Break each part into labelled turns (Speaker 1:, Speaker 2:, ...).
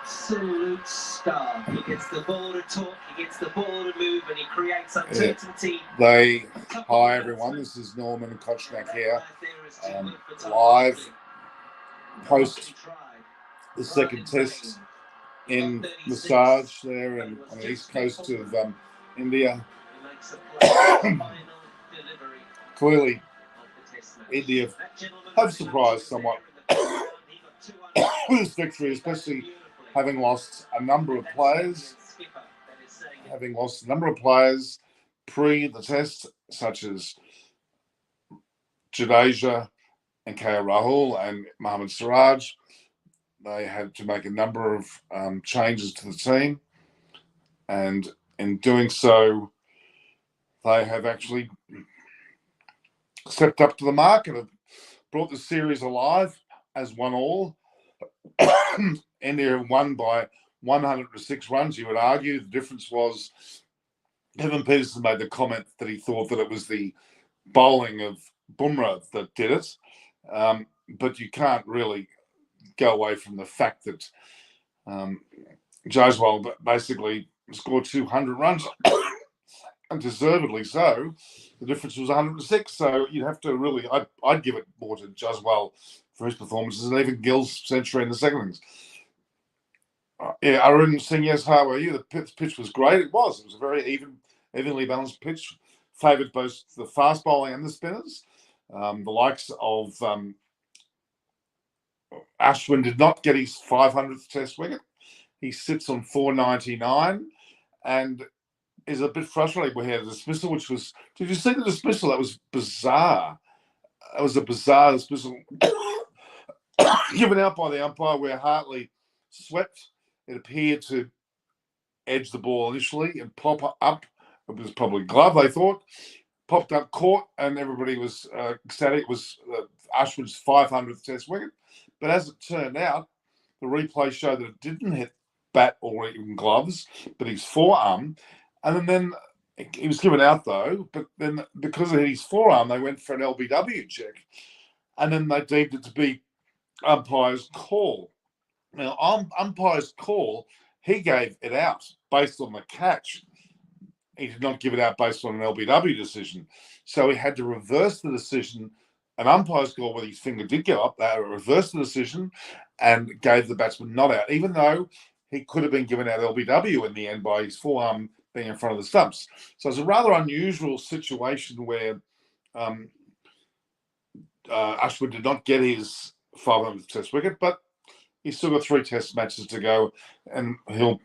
Speaker 1: absolute star. He gets the ball to talk, he gets the ball to move, and he creates uncertainty.
Speaker 2: Hi everyone, this is Norman Kochnak here, live post the second test in Vizag there on the east coast of India. Clearly, India have surprised somewhat with this victory, especially having lost a number of players. Pre the test, such as Jadeja and KL Rahul and Mohammad Siraj. They had to make a number of changes to the team, and in doing so, they have actually stepped up to the mark and have brought the series alive as 1-1. India won by 106 runs. You would argue the difference was Kevin Peterson made the comment that he thought that it was the bowling of Bumrah that did it, but you can't really go away from the fact that Jaiswal basically scored 200 runs, and deservedly so. The difference was 106, so you'd have to really, I'd give it more to Jaiswal for his performances, and even Gill's century in the second innings. Arun Singh, yes, how are you? The pitch was great. It was a very evenly balanced pitch, favoured both the fast bowling and the spinners. The likes of Ashwin did not get his 500th test wicket. He sits on 499 and is a bit frustrating. We had a dismissal, which was, did you see the dismissal? That was bizarre. It was a bizarre dismissal given out by the umpire where Hartley swept. It appeared to edge the ball initially and pop up. It was probably glove, they thought. Popped up, caught, and everybody was ecstatic. It was Ashwin's 500th test wicket. But as it turned out, the replay showed that it didn't hit bat or even gloves, but his forearm. And then he was given out, though. But then because it hit his forearm, they went for an LBW check. And then they deemed it to be umpire's call. Now, umpire's call, he gave it out based on the catch. He did not give it out based on an LBW decision. So he had to reverse the decision. An umpire's call where his finger did go up, they reversed the decision and gave the batsman not out, even though he could have been given out LBW in the end by his forearm being in front of the stumps. So it's a rather unusual situation where Ashwin did not get his 500th test wicket, but he's still got 3 test matches to go, and he'll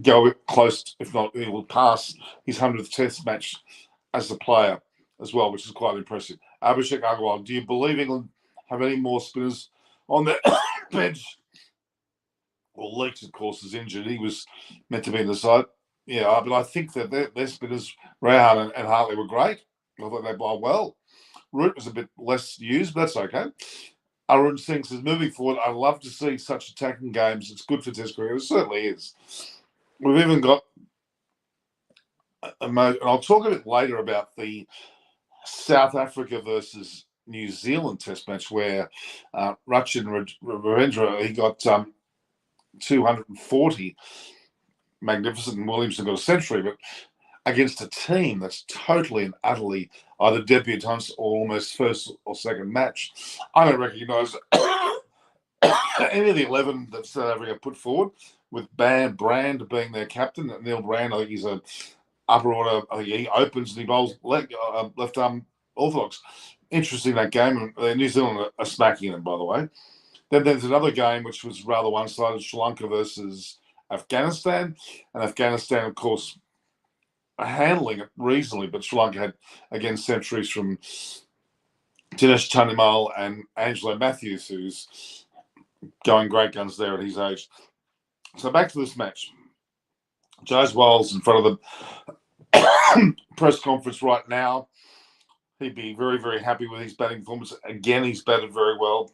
Speaker 2: go close, if not, he will pass his 100th test match as a player as well, which is quite impressive. Abhishek Agarwal, do you believe England have any more spinners on their bench? Well, Leach, of course, is injured. He was meant to be in the side. Yeah, but I think that their spinners, Rehan and Hartley, were great. I thought they bowled well. Root was a bit less used, but that's okay. Arun Singh says, moving forward, I'd love to see such attacking games. It's good for Test cricket. It certainly is. We've even got, and I'll talk a bit later about the South Africa versus New Zealand Test match where Rachin Ravindra, he got 240. Magnificent, and Williamson got a century, but against a team that's totally and utterly either debutantes or almost first or second match. I don't recognise any of the 11 that South Africa put forward, with Brand being their captain. Neil Brand, I think he's a upper order. I think he opens and he bowls left arm orthodox. Interesting, that game. New Zealand are smacking them, by the way. Then there's another game which was rather one-sided, Sri Lanka versus Afghanistan. And Afghanistan, of course, are handling it reasonably, but Sri Lanka had, again, centuries from Dinesh Chandimal and Angelo Matthews, who's going great guns there at his age. So back to this match. Jaiswal's in front of the press conference right now. He'd be very, very happy with his batting performance. Again, he's batted very well.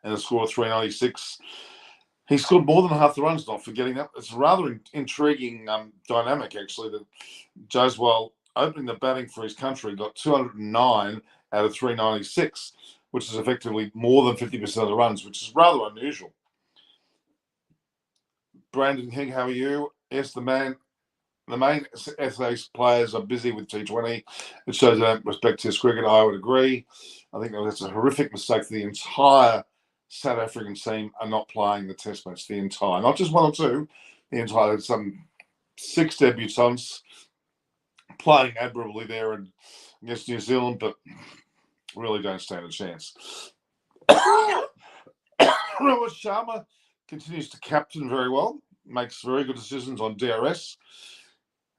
Speaker 2: And a score of 396. He scored more than half the runs, not forgetting that. It's a rather intriguing dynamic, actually, that Jaiswal, opening the batting for his country, got 209 out of 396, which is effectively more than 50% of the runs, which is rather unusual. Brandon King, how are you? Yes, the main SA players are busy with T20. It shows they don't respect Test cricket. I would agree. I think that's a horrific mistake. The entire South African team are not playing the Test match. The entire, not just one or two, the entire, some 6 debutants playing admirably there against New Zealand, but really don't stand a chance. Rohit Sharma continues to captain very well, makes very good decisions on DRS,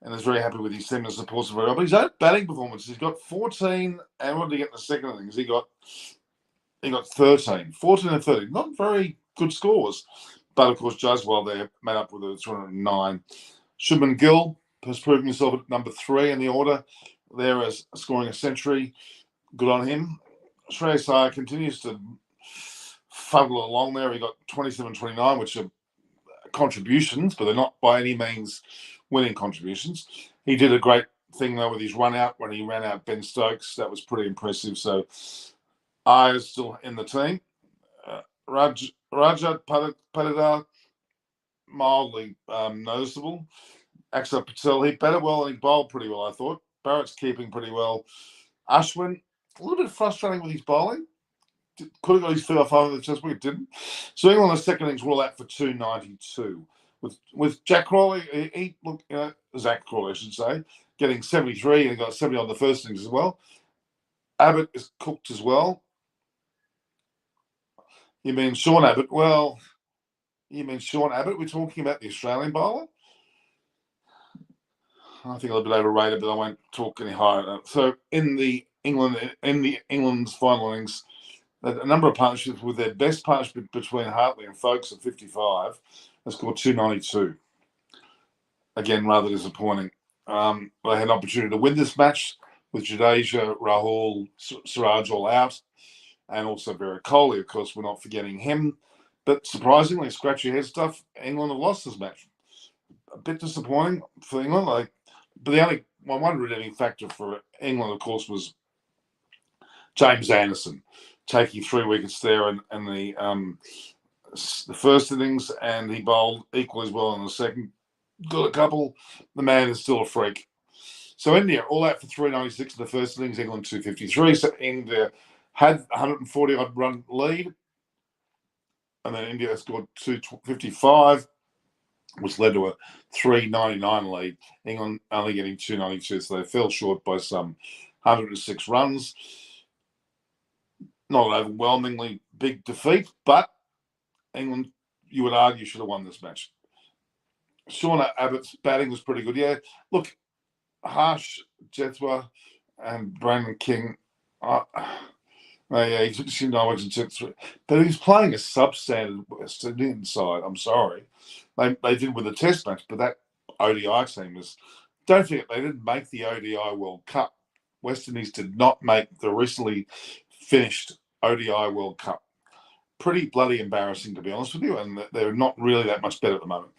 Speaker 2: and is very happy with his team and supports it very well. But his own batting performance, he's got 14, and what did he get in the second innings? He got 13, 14 and 13. Not very good scores. But of course, Jaswal there made up with a 209. Shubman Gill has proven himself at number 3 in the order there as scoring a century. Good on him. Shreyas Iyer continues to fuddle along there. He got 27-29, which are contributions, but they're not by any means winning contributions. He did a great thing though with his run out when he ran out Ben Stokes. That was pretty impressive. So Iyer's still in the team. Rajat Patidar, mildly noticeable. Axar Patel, he batted well and he bowled pretty well, I thought. Barrett's keeping pretty well. Ashwin, a little bit frustrating with his bowling. Could have got his feet off home in the Test wicket, didn't. So England, the second innings, were all out for 292. With Jack Crawley, Zach Crawley, I should say, getting 73 and he got 70 on the first innings as well. Abbott is cooked as well. You mean Sean Abbott? Well, you mean Sean Abbott? We're talking about the Australian bowler. I think a little bit overrated, but I won't talk any higher. So in England's final innings, a number of partnerships with their best partnership between Hartley and Folkes at 55 has scored 292. Again, rather disappointing. They had an opportunity to win this match with Jadeja, Rahul, Siraj all out, and also Virat Kohli, of course, we're not forgetting him. But surprisingly, scratch your head stuff, England have lost this match. A bit disappointing for England. But the one redeeming factor for England, of course, was James Anderson taking 3 wickets there in the first innings, and he bowled equally as well in the second. Got a couple. The man is still a freak. So India all out for 396 in the first innings, England 253. So India had 140 odd run lead, and then India scored 255, which led to a 399 lead. England only getting 292, so they fell short by some 106 runs. Not an overwhelmingly big defeat, but England, you would argue, should have won this match. Sean Abbott's batting was pretty good. Yeah, look, Harsh, Jethwa, and Brandon King. Yeah, he took 9 wickets and took 3. But he's playing a substandard West Indian side. I'm sorry. They did with the Test match, but that ODI team was. Don't forget, they didn't make the ODI World Cup. West Indies did not make the recently finished ODI World Cup. Pretty bloody embarrassing, to be honest with you, and they're not really that much better at the moment.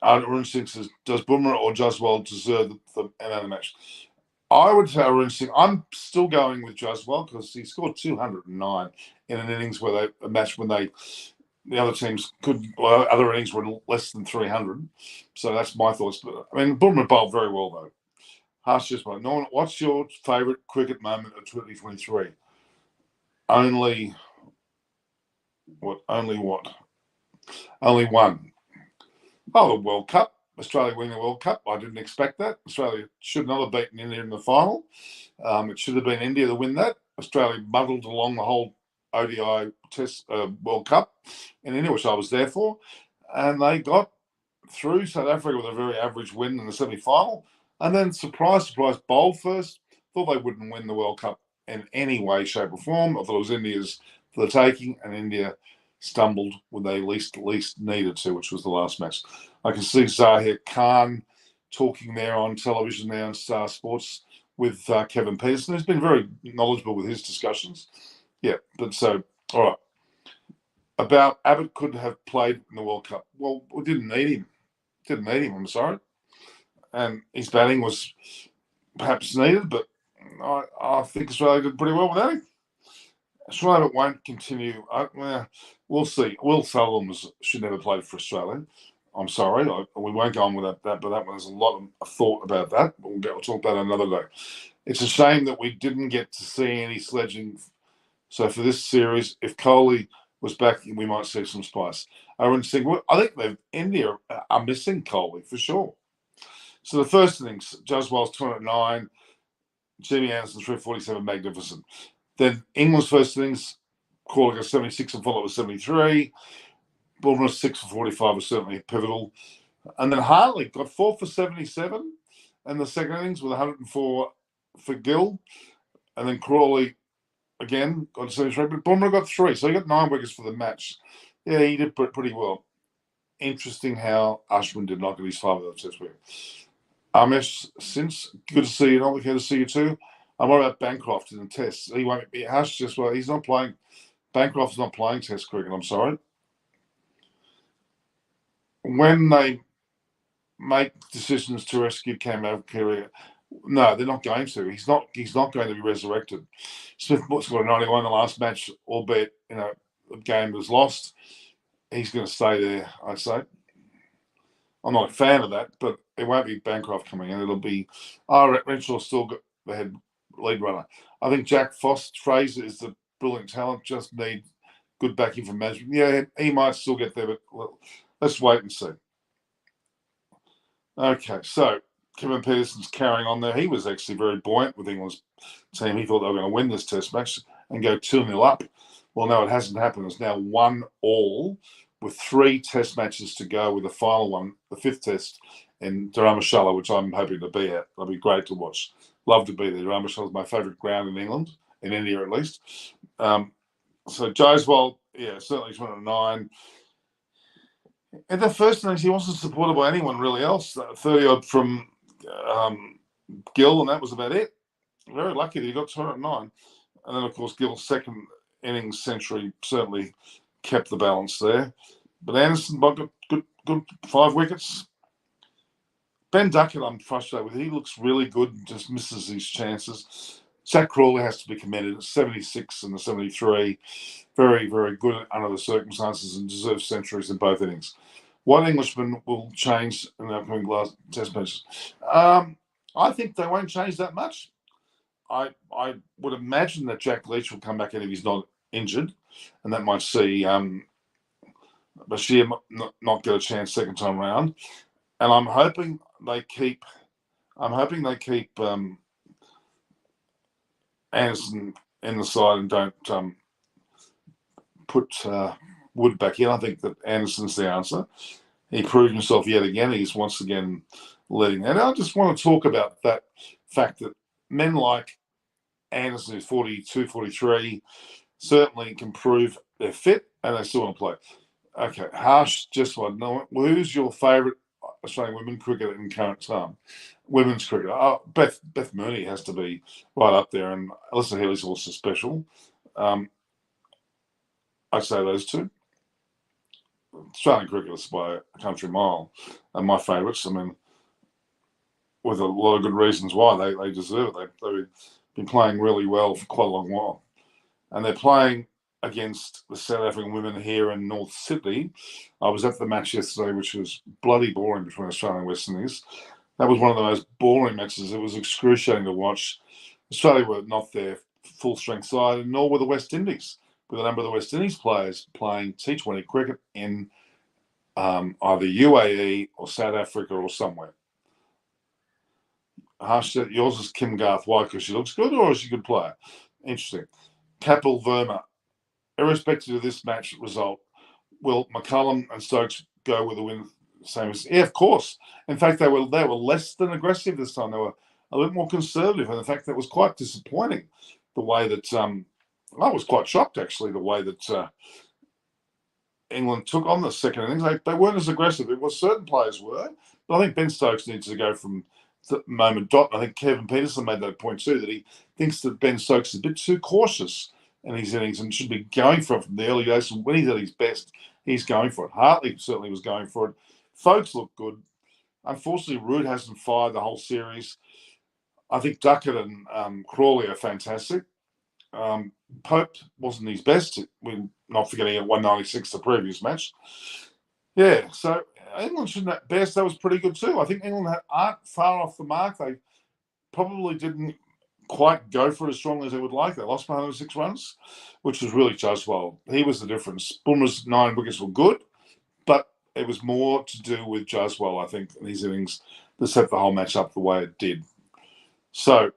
Speaker 2: Arun Singh says, does Bumrah or Jaswal deserve the man of the match? I would say Arun Singh. I'm still going with Jaswal because he scored 209 in an innings where a match when the other teams other innings were less than 300. So that's my thoughts. But I mean, Bumrah bowled very well though. Harsh just one. Norman, what's your favourite cricket moment of 2023? Only what? Only one. Oh, the World Cup. Australia winning the World Cup. I didn't expect that. Australia should not have beaten India in the final. It should have been India to win that. Australia muddled along the whole ODI Test World Cup in India, which I was there for. And they got through South Africa with a very average win in the semi-final. And then, surprise, bowled first. Thought they wouldn't win the World Cup in any way, shape or form. I thought it was India's for the taking, and India stumbled when they least needed to, which was the last match. I can see Zahir Khan talking there on television now on Star Sports with Kevin Peterson, who's been very knowledgeable with his discussions. Yeah, but so, all right. About Abbott could have played in the World Cup. Well, we didn't need him. I'm sorry. And his batting was perhaps needed, but I think Australia did pretty well without him. Australia won't continue. We'll see. Will Sullivan should never play for Australia. I'm sorry, we won't go on with that, but that one, there's a lot of thought about that. We'll talk about that another day. It's a shame that we didn't get to see any sledging. So for this series, if Kohli was back, we might see some spice. I think India are missing Kohli for sure. So the first innings, Jaswal's 209, Jimmy Anderson 347, magnificent. Then England's first innings, Crawley got 76 and Fuller was 73. Bulmer 6 for 45 was certainly pivotal. And then Hartley got 4 for 77 in the second innings with 104 for Gill. And then Crawley again got 73, but Bulmer got 3. So he got 9 wickets for the match. Yeah, he did pretty well. Interesting how Ashwin did not get his 5 of those test wicket. Amesh, since good to see you, not good to see you too. I'm worried about Bancroft in the tests. He won't be Ash just well. He's not playing. Bancroft's not playing Test cricket. I'm sorry. When they make decisions to rescue Cam Career, no, they're not going to. He's not going to be resurrected. Smith got a 91 in the last match, albeit the game was lost. He's going to stay there, I'd say. I'm not a fan of that, but it won't be Bancroft coming in. It'll be Renshaw still got the head lead runner. I think Jack Fraser is the brilliant talent. Just need good backing from management. Yeah, he might still get there, but let's wait and see. Okay, so Kevin Peterson's carrying on there. He was actually very buoyant with England's team. He thought they were going to win this test match and go 2-0 up. Well, no, it hasn't happened. It's now 1-1 with 3 test matches to go, with the final one, the 5th test in Dharamshala, which I'm hoping to be at. That'll be great to watch. Love to be there. Dharamshala is my favourite ground in England, in India at least. So Jaiswal, yeah, certainly 29. In the first innings, he wasn't supported by anyone really else. 30-odd from Gill, and that was about it. Very lucky that he got 209. And then, of course, Gill's second innings century certainly kept the balance there. But Anderson got good 5 wickets. Ben Duckett, I'm frustrated with. He looks really good and just misses his chances. Zach Crawley has to be commended at 76 and the 73. Very, very good under the circumstances and deserves centuries in both innings. What Englishman will change in the upcoming last test matches? I think they won't change that much. I would imagine that Jack Leach will come back in if he's not injured, and that might see Bashir not get a chance second time round. And I'm hoping they keep Anderson in the side and don't put Wood back in. I think that Anderson's the answer. He proved himself yet again. He's once again leading. And I just want to talk about that fact that men like Anderson, who's 42, 43, certainly can prove they're fit and they still want to play. Okay, Harsh, just want to know, who's your favourite Australian women cricketer in current time? Women's cricket. Oh, Beth Mooney has to be right up there, and Alyssa Healy's also special. I'd say those two. Australian cricketers by a country mile are my favourites. I mean, with a lot of good reasons why they deserve it. They've been playing really well for quite a long while. And they're playing against the South African women here in North Sydney. I was at the match yesterday, which was bloody boring between Australia and West Indies. That was one of the most boring matches. It was excruciating to watch. Australia were not their full-strength side, nor were the West Indies, with a number of the West Indies players playing T20 cricket in either UAE or South Africa or somewhere. Yours is Kim Garth. Why? Because she looks good, or is she a good player? Interesting. Kapil Verma. Irrespective of this match result, will McCullum and Stokes go with the win? Same as, yeah, of course. In fact, they were less than aggressive this time. They were a bit more conservative, and in fact, that was quite disappointing. The way that I was quite shocked actually. The way that England took on the second innings, they weren't as aggressive. It was certain players were, but I think Ben Stokes needs to go from the moment dot. I think Kevin Peterson made that point too, that he thinks that Ben Stokes is a bit too cautious in his innings and should be going for it from the early days. And when he's at his best, he's going for it. Hartley certainly was going for it. Folks look good. Unfortunately, Root hasn't fired the whole series. I think Duckett and Crawley are fantastic. Pope wasn't his best. We're not forgetting at 196 the previous match. Yeah, so England shouldn't at best. That was pretty good too. I think England aren't far off the mark. They probably didn't quite go for it as strongly as they would like. They lost by 106 runs, which was really Jaswal. He was the difference. Bumrah's 9 wickets were good, but it was more to do with Jaswal, I think, in his innings that set the whole match up the way it did. So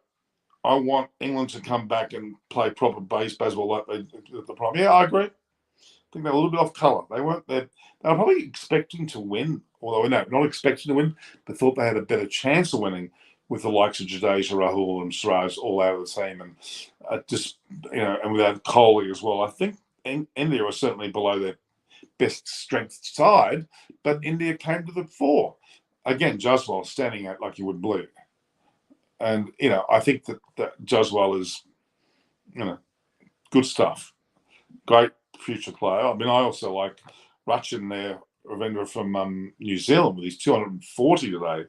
Speaker 2: I want England to come back and play proper baseball like they did at the prime. Yeah, I agree. I think they're a little bit off colour. They weren't there. They were probably expecting to win, although no, not expecting to win, but thought they had a better chance of winning with the likes of Jadeja, Rahul, and Siraj all out of the team, and and without Kohli as well. I think India are certainly below their best strength side, but India came to the fore. Again, Jaswal standing out like you would believe. And, I think that Jaswal is, good stuff. Great future player. I mean, I also like Rachin there, Ravindra from New Zealand with his 240 today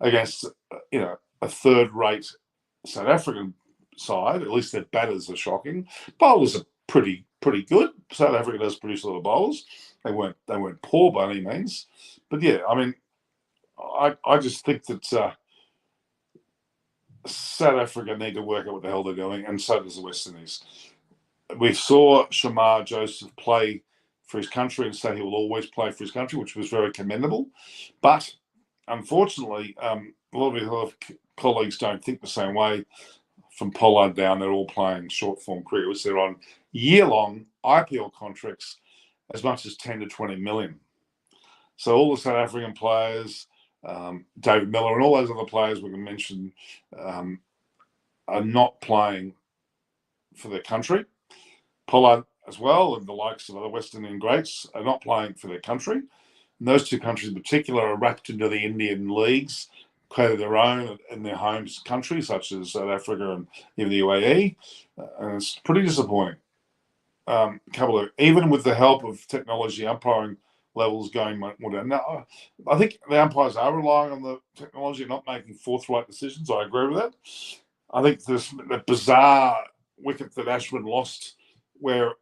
Speaker 2: against, a third-rate South African side. At least their batters are shocking. Bowlers are pretty good. South Africa does produce a lot of bowlers. They weren't poor by any means. But yeah, I mean, I just think that South Africa need to work out what the hell they're doing, and so does the West Indies. We saw Shamar Joseph play for his country and say he will always play for his country, which was very commendable. But unfortunately, a lot of colleagues don't think the same way. From Pollard down, they're all playing short-form cricket, which they're on year-long IPL contracts as much as 10 to 20 million. So all the South African players, David Miller and all those other players we can mention are not playing for their country. Pollard as well, and the likes of other West Indian greats are not playing for their country. And those two countries in particular are wrapped into the Indian leagues, created their own in their home countries, such as South Africa and even the UAE. And it's pretty disappointing. Even with the help of technology, umpiring levels going more down. Now, I think the umpires are relying on the technology and not making forthright decisions. I agree with that. I think there's the bizarre wicket that Ashwin lost where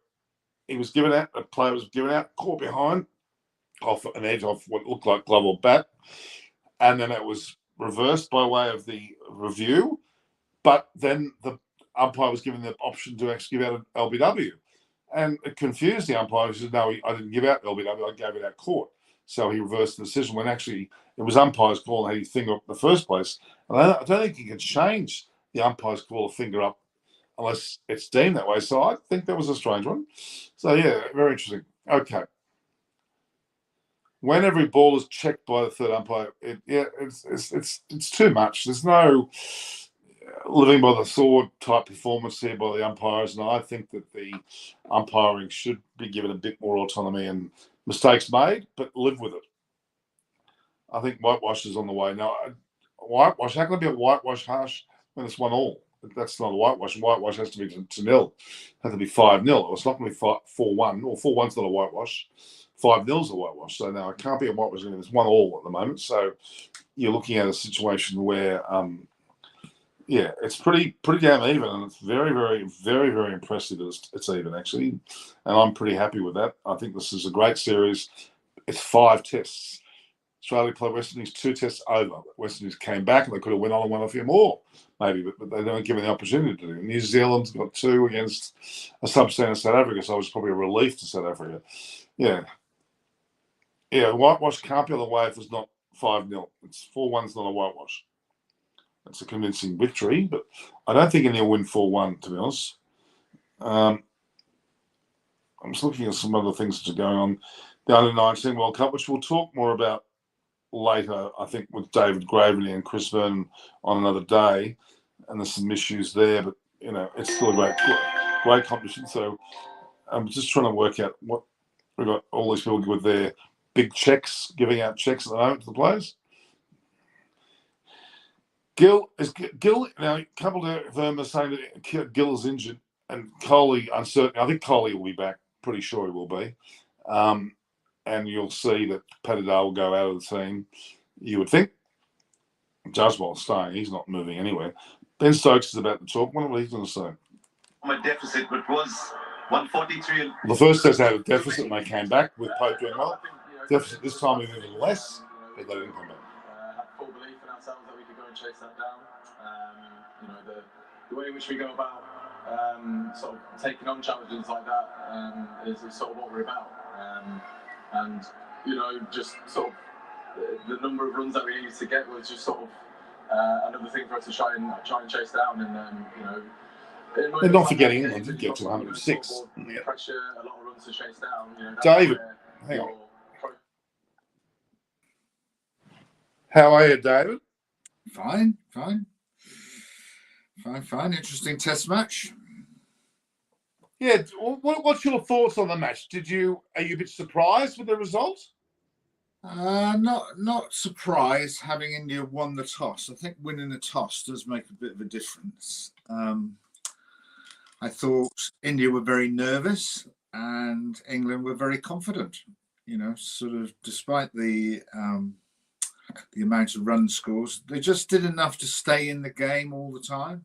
Speaker 2: he was given out, a player was given out, caught behind, off an edge off what looked like glove or bat, and then it was reversed by way of the review, but then the umpire was given the option to actually give out an LBW. And it confused the umpire. He said, no, I didn't give out LBW, I gave it out court. So he reversed the decision when actually it was umpire's call and had his finger up in the first place. And I don't think you can change the umpire's call of finger up unless it's deemed that way. So I think that was a strange one. So, yeah, very interesting. Okay. When every ball is checked by the third umpire, it's too much. There's no living by the sword type performance here by the umpires, and I think that the umpiring should be given a bit more autonomy and mistakes made, but live with it. I think whitewash is on the way. Now, whitewash, how can it be a whitewash harsh when it's 1-1? That's not a whitewash. Whitewash has to be to nil. It has to be 5-0. It's not going to be 4-1, or 4-1's not a whitewash. 5-0's a whitewash. So now it can't be a whitewash. It's 1-1 at the moment. So you're looking at a situation where, it's pretty damn even, and it's very, very, very, very impressive that it's even, actually. And I'm pretty happy with that. I think this is a great series. It's 5 tests. Australia played West Indies 2 tests over. West Indies came back and they could have went on and won a few more, maybe, but they weren't given the opportunity to do. New Zealand's got 2 against a substandard South Africa, so it was probably a relief to South Africa. Yeah. Yeah, whitewash can't be on the way if it's not 5-0. It's 4-1's not a whitewash. It's a convincing victory, but I don't think India will win 4-1, to be honest. I'm just looking at some other things that are going on. The Under-19 World Cup, which we'll talk more about later, I think, with David Graveney and Chris Vernon on another day, and there's some issues there, but, it's still a great competition. So I'm just trying to work out what we've got all these people with their big checks, giving out checks at the moment to the players. Gill, now, a couple of them are saying that Gill is injured and Kohli uncertain. I think Kohli will be back, pretty sure he will be. And you'll see that Patidar will go out of the team, you would think. Jaswal's staying, he's not moving anywhere. Ben Stokes is about to talk. What are he going to say?
Speaker 1: A deficit, but was 143.
Speaker 2: The first test had a deficit and they came back with Pope doing well. deficit this time even less, but they didn't come back.
Speaker 1: Had full belief in ourselves that we could go and chase that down. You know, the way in which we go about sort of taking on challenges like that is sort of what we're about. And you know, just sort of the number of runs that we needed to get was just sort of another thing for us to try and chase down. And you know,
Speaker 2: and not forgetting England did get to 106.
Speaker 1: Pressure, a lot of runs to chase down. You know,
Speaker 2: David, hang on. How are you, David?
Speaker 3: Fine. Interesting test match.
Speaker 2: Yeah, what's your thoughts on the match? Are you a bit surprised with the result?
Speaker 3: Not surprised, having India won the toss. I think winning the toss does make a bit of a difference. I thought India were very nervous and England were very confident. You know, sort of despite the amount of run scores, they just did enough to stay in the game all the time,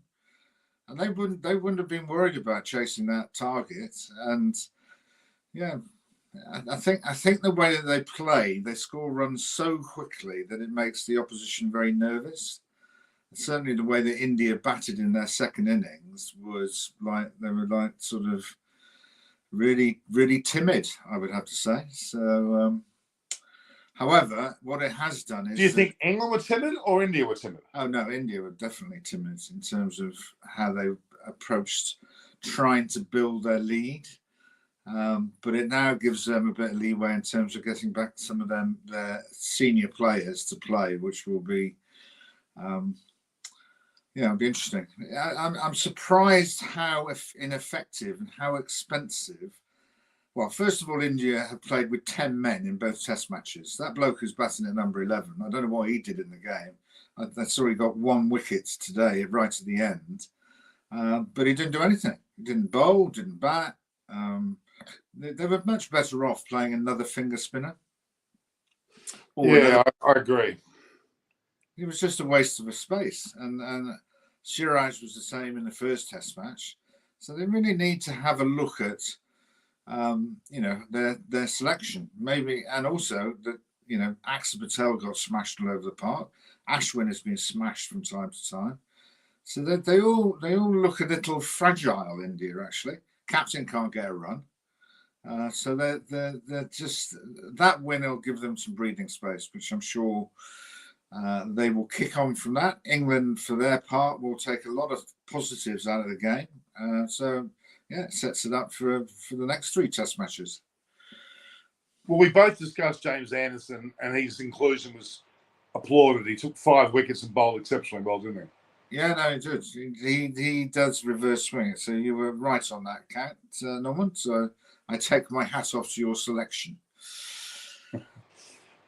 Speaker 3: and they wouldn't have been worried about chasing that target. And yeah, I think the way that they play, they score runs so quickly that it makes the opposition very nervous. Certainly the way that India batted in their second innings was like they were like sort of really timid, I would have to say. So however, what it has done is...
Speaker 2: Do you think England were timid or India were timid?
Speaker 3: Oh no, India were definitely timid in terms of how they approached trying to build their lead. But it now gives them a bit of leeway in terms of getting back some of their senior players to play, which will be it'll be interesting. I'm surprised how ineffective and how expensive. Well, first of all, India have played with 10 men in both test matches. That bloke who's batting at number 11, I don't know what he did in the game. I saw he got 1 wicket today, right at the end. But he didn't do anything. He didn't bowl, didn't bat. They were much better off playing another finger spinner.
Speaker 2: I agree.
Speaker 3: It was just a waste of a space. And Siraj was the same in the first test match. So they really need to have a look at their selection, maybe, and also that Axar Patel got smashed all over the park. Ashwin has been smashed from time to time, so that they all look a little fragile. India actually, captain can't get a run, so they're just that win will give them some breathing space, which I'm sure they will kick on from that. England, for their part, will take a lot of positives out of the game. Yeah, it sets it up for the next 3 test matches.
Speaker 2: Well, we both discussed James Anderson, and his inclusion was applauded. He took 5 wickets and bowled exceptionally well, didn't he?
Speaker 3: Yeah, no, he did. He does reverse swing it. So you were right on that, Kat, Norman. So I take my hat off to your selection.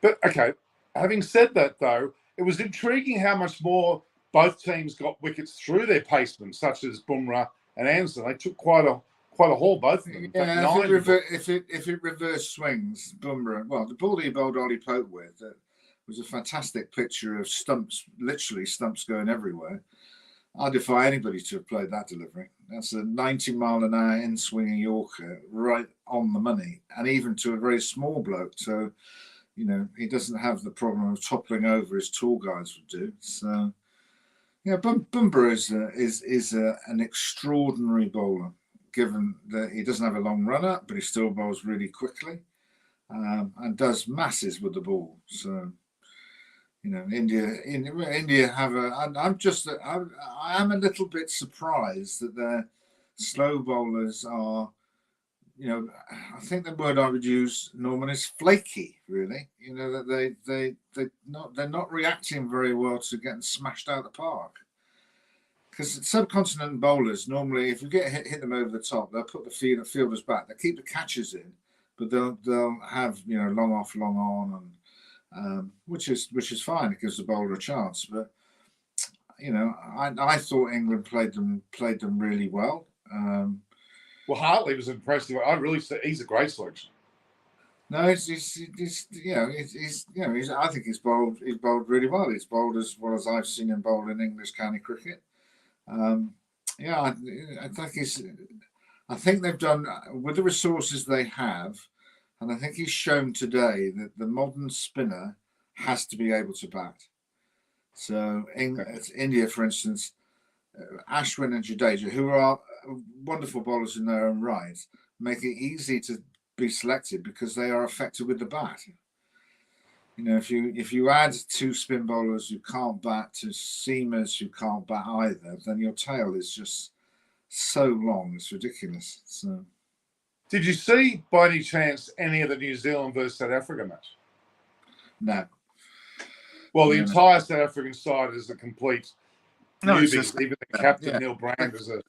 Speaker 2: But, okay, having said that, though, it was intriguing how much more both teams got wickets through their pacemen, such as Bumrah and Anderson. They took quite a haul, both of them.
Speaker 3: Yeah, if it reverse swings, Bumrah, well, the ball he bowled Ollie Pope with was a fantastic picture of stumps, literally stumps going everywhere. I defy anybody to have played that delivery. That's a 90-mile-an-hour in-swinging Yorker, right on the money, and even to a very small bloke. So, he doesn't have the problem of toppling over as tall guys would do. So, yeah, Bumrah is an extraordinary bowler, given that he doesn't have a long run-up, but he still bowls really quickly and does masses with the ball. So, India have I am a little bit surprised that their slow bowlers are, I think the word I would use, Norman, is flaky. Really, that they're not reacting very well to getting smashed out of the park. Because subcontinent bowlers normally, if you hit them over the top, they'll put the fielders back. They keep the catches in, but they'll have long off, long on, and which is fine. It gives the bowler a chance. But I thought England played them really well.
Speaker 2: Well, Hartley was impressive. I really say he's a great selection.
Speaker 3: No, I think he's bowled really well. He's bowled as well as I've seen him bowl in English county cricket. I think they've done with the resources they have. And I think he's shown today that the modern spinner has to be able to bat. So India, for instance, Ashwin and Jadeja, who are wonderful bowlers in their own right, make it easy to be selected because they are effective with the bat. You know, if you add 2 spin bowlers who can't bat to seamers who can't bat either, then your tail is just so long, it's ridiculous. So,
Speaker 2: did you see by any chance any of the New Zealand versus South Africa match?
Speaker 3: no.
Speaker 2: Well, the entire South African side is a complete newbie. Even the captain, Neil Brand, is a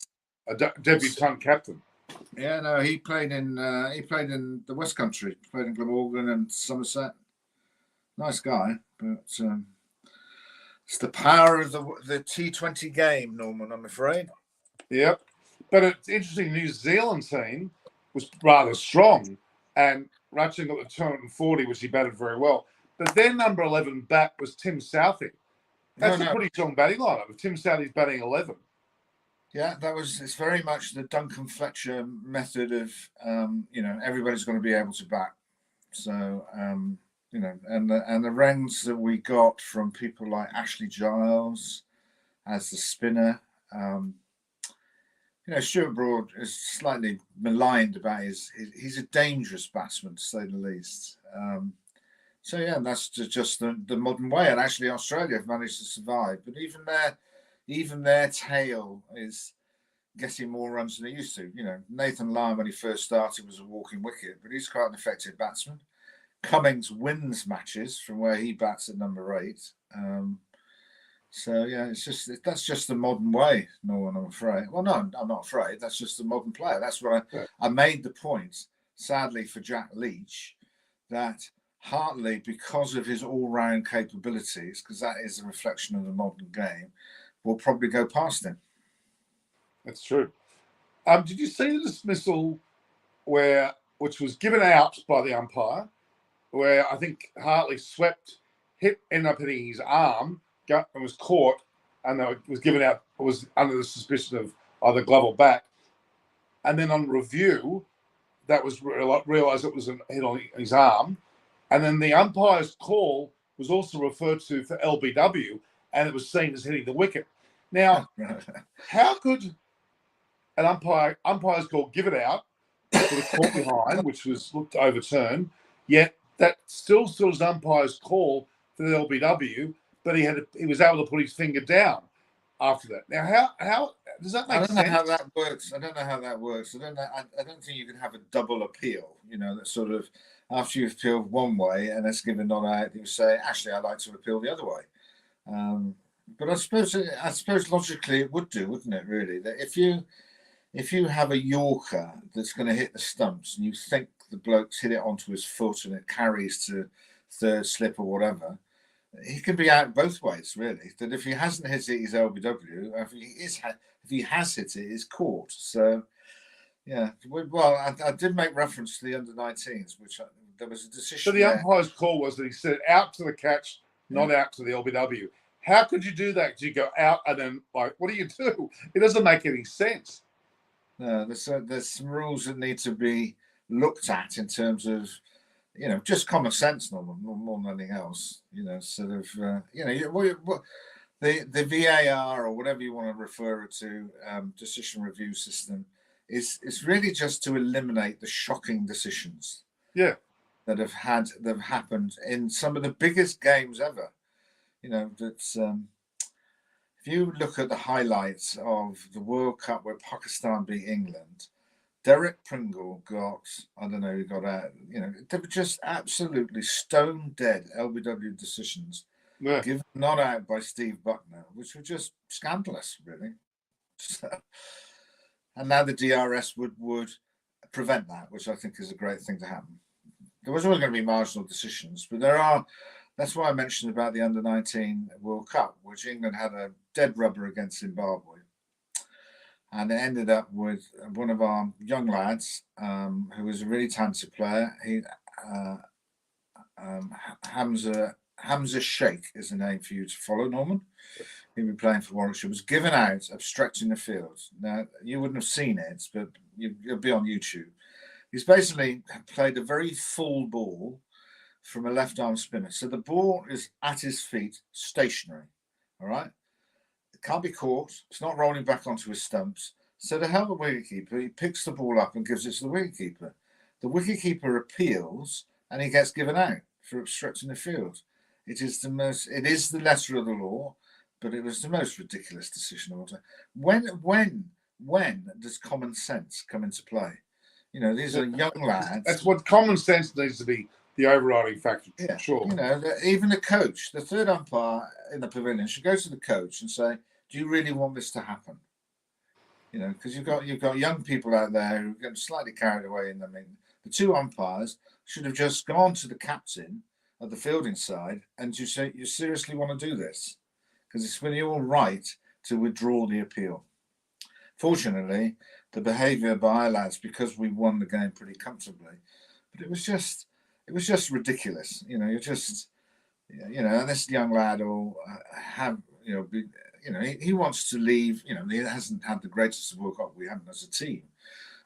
Speaker 2: debutant captain.
Speaker 3: Yeah, no, he played in the West Country, played in Glamorgan and Somerset. Nice guy, but it's the power of the T20 game, Norman, I'm afraid.
Speaker 2: Yep. But it's interesting, New Zealand team was rather strong, and Ratchin got the 240, which he batted very well. But their number 11 bat was Tim Southey. That's a pretty strong batting lineup. If Tim Southey's batting 11.
Speaker 3: Yeah, it's very much the Duncan Fletcher method of, everybody's going to be able to bat. So, and the rounds that we got from people like Ashley Giles as the spinner. Stuart Broad is slightly maligned about he's a dangerous batsman, to say the least. So yeah, that's just the modern way. And actually, Australia have managed to survive, but even their tail is getting more runs than it used to. Nathan Lyon, when he first started, was a walking wicket, but he's quite an effective batsman. Cummings wins matches from where he bats at number 8. So yeah, that's just the modern way. No one, I'm afraid. Well, no, I'm not afraid. That's just the modern player. That's what I made the point. Sadly for Jack Leach, that Hartley, because of his all-round capabilities, because that is a reflection of the modern game, will probably go past him.
Speaker 2: That's true. Did you see the dismissal which was given out by the umpire, where I think Hartley ended up hitting his arm, and was caught, and it was given out, was under the suspicion of either glove or bat. And then on review, that was realised it was a hit on his arm. And then the umpire's call was also referred to for LBW, and it was seen as hitting the wicket. Now, how could an umpire's call give it out for the caught behind, which was looked to overturn, yet that still was an umpire's call for the LBW, but he was able to put his finger down after that. Now, how does that make sense?
Speaker 3: I don't know how that works. I don't think you can have a double appeal. That sort of, after you've appealed one way and it's given not out, you say, actually, I'd like to appeal the other way. But I suppose logically it would do, wouldn't it? Really, that if you have a Yorker that's going to hit the stumps and you think the bloke's hit it onto his foot and it carries to third slip or whatever, he can be out both ways, really. That if he hasn't hit it, he's LBW. If he has hit it, he's caught. So, yeah. Well, I did make reference to the under-19s, which there was a decision.
Speaker 2: So the umpire's call was that he said out to the catch, not out to the LBW. How could you do that? Do you go out and then, what do you do? It doesn't make any sense.
Speaker 3: No, there's some rules that need to be looked at in terms of, just common sense, more than anything else. The VAR or whatever you want to refer it to, decision review system, is really just to eliminate the shocking decisions.
Speaker 2: Yeah,
Speaker 3: that have happened in some of the biggest games ever. That's if you look at the highlights of the World Cup where Pakistan beat England. Derek Pringle got out. They were just absolutely stone dead LBW decisions, given not out by Steve Buckner, which were just scandalous, really. And now the DRS would prevent that, which I think is a great thing to happen. There was always going to be marginal decisions, but there are. That's why I mentioned about the Under-19 World Cup, which England had a dead rubber against Zimbabwe. And it ended up with one of our young lads, who was a really talented player. Hamza Sheikh is the name for you to follow, Norman. He'd been playing for Warwickshire. Was given out obstructing the field. Now, you wouldn't have seen it, but you'll be on YouTube. He's basically played a very full ball from a left arm spinner. So the ball is at his feet, stationary. All right. It can't be caught. It's not rolling back onto his stumps. So to help the wicketkeeper, he picks the ball up and gives it to the wicketkeeper. The wicketkeeper appeals and he gets given out for obstructing the field. It is the letter of the law, but it was the most ridiculous decision of all time. When does common sense come into play? You know, these are young lads.
Speaker 2: That's what common sense needs to be the overriding factor.
Speaker 3: Yeah,
Speaker 2: sure.
Speaker 3: You know, even the coach, the third umpire in the pavilion should go to the coach and say, "Do you really want this to happen?" You know, because you've got young people out there who get slightly carried away in them. The two umpires should have just gone to the captain of the fielding side and you say, "You seriously want to do this?" Because it's when you're all right to withdraw the appeal. Fortunately, the behaviour by our lads, because we won the game pretty comfortably, but it was just ridiculous. You know, and this young lad will have, he wants to leave. You know, he hasn't had the greatest of World Cup we haven't as a team.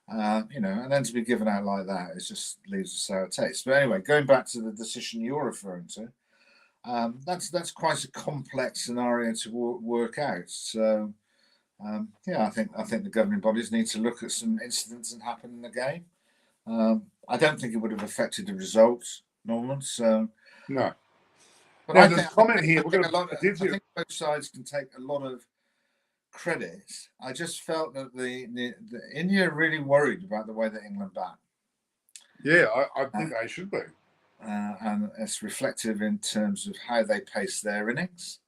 Speaker 3: And then to be given out like that, it just leaves a sour taste. But anyway, going back to the decision you're referring to, that's quite a complex scenario to work out. So, I think the governing bodies need to look at some incidents that happened in the game. I don't think it would have affected the results, Norman. So
Speaker 2: no.
Speaker 3: But
Speaker 2: now,
Speaker 3: I
Speaker 2: there's
Speaker 3: think,
Speaker 2: a comment here.
Speaker 3: I think both sides can take a lot of credit. I just felt that the India really worried about the way that England bat.
Speaker 2: Yeah, I think they should be.
Speaker 3: And it's reflective in terms of how they pace their innings.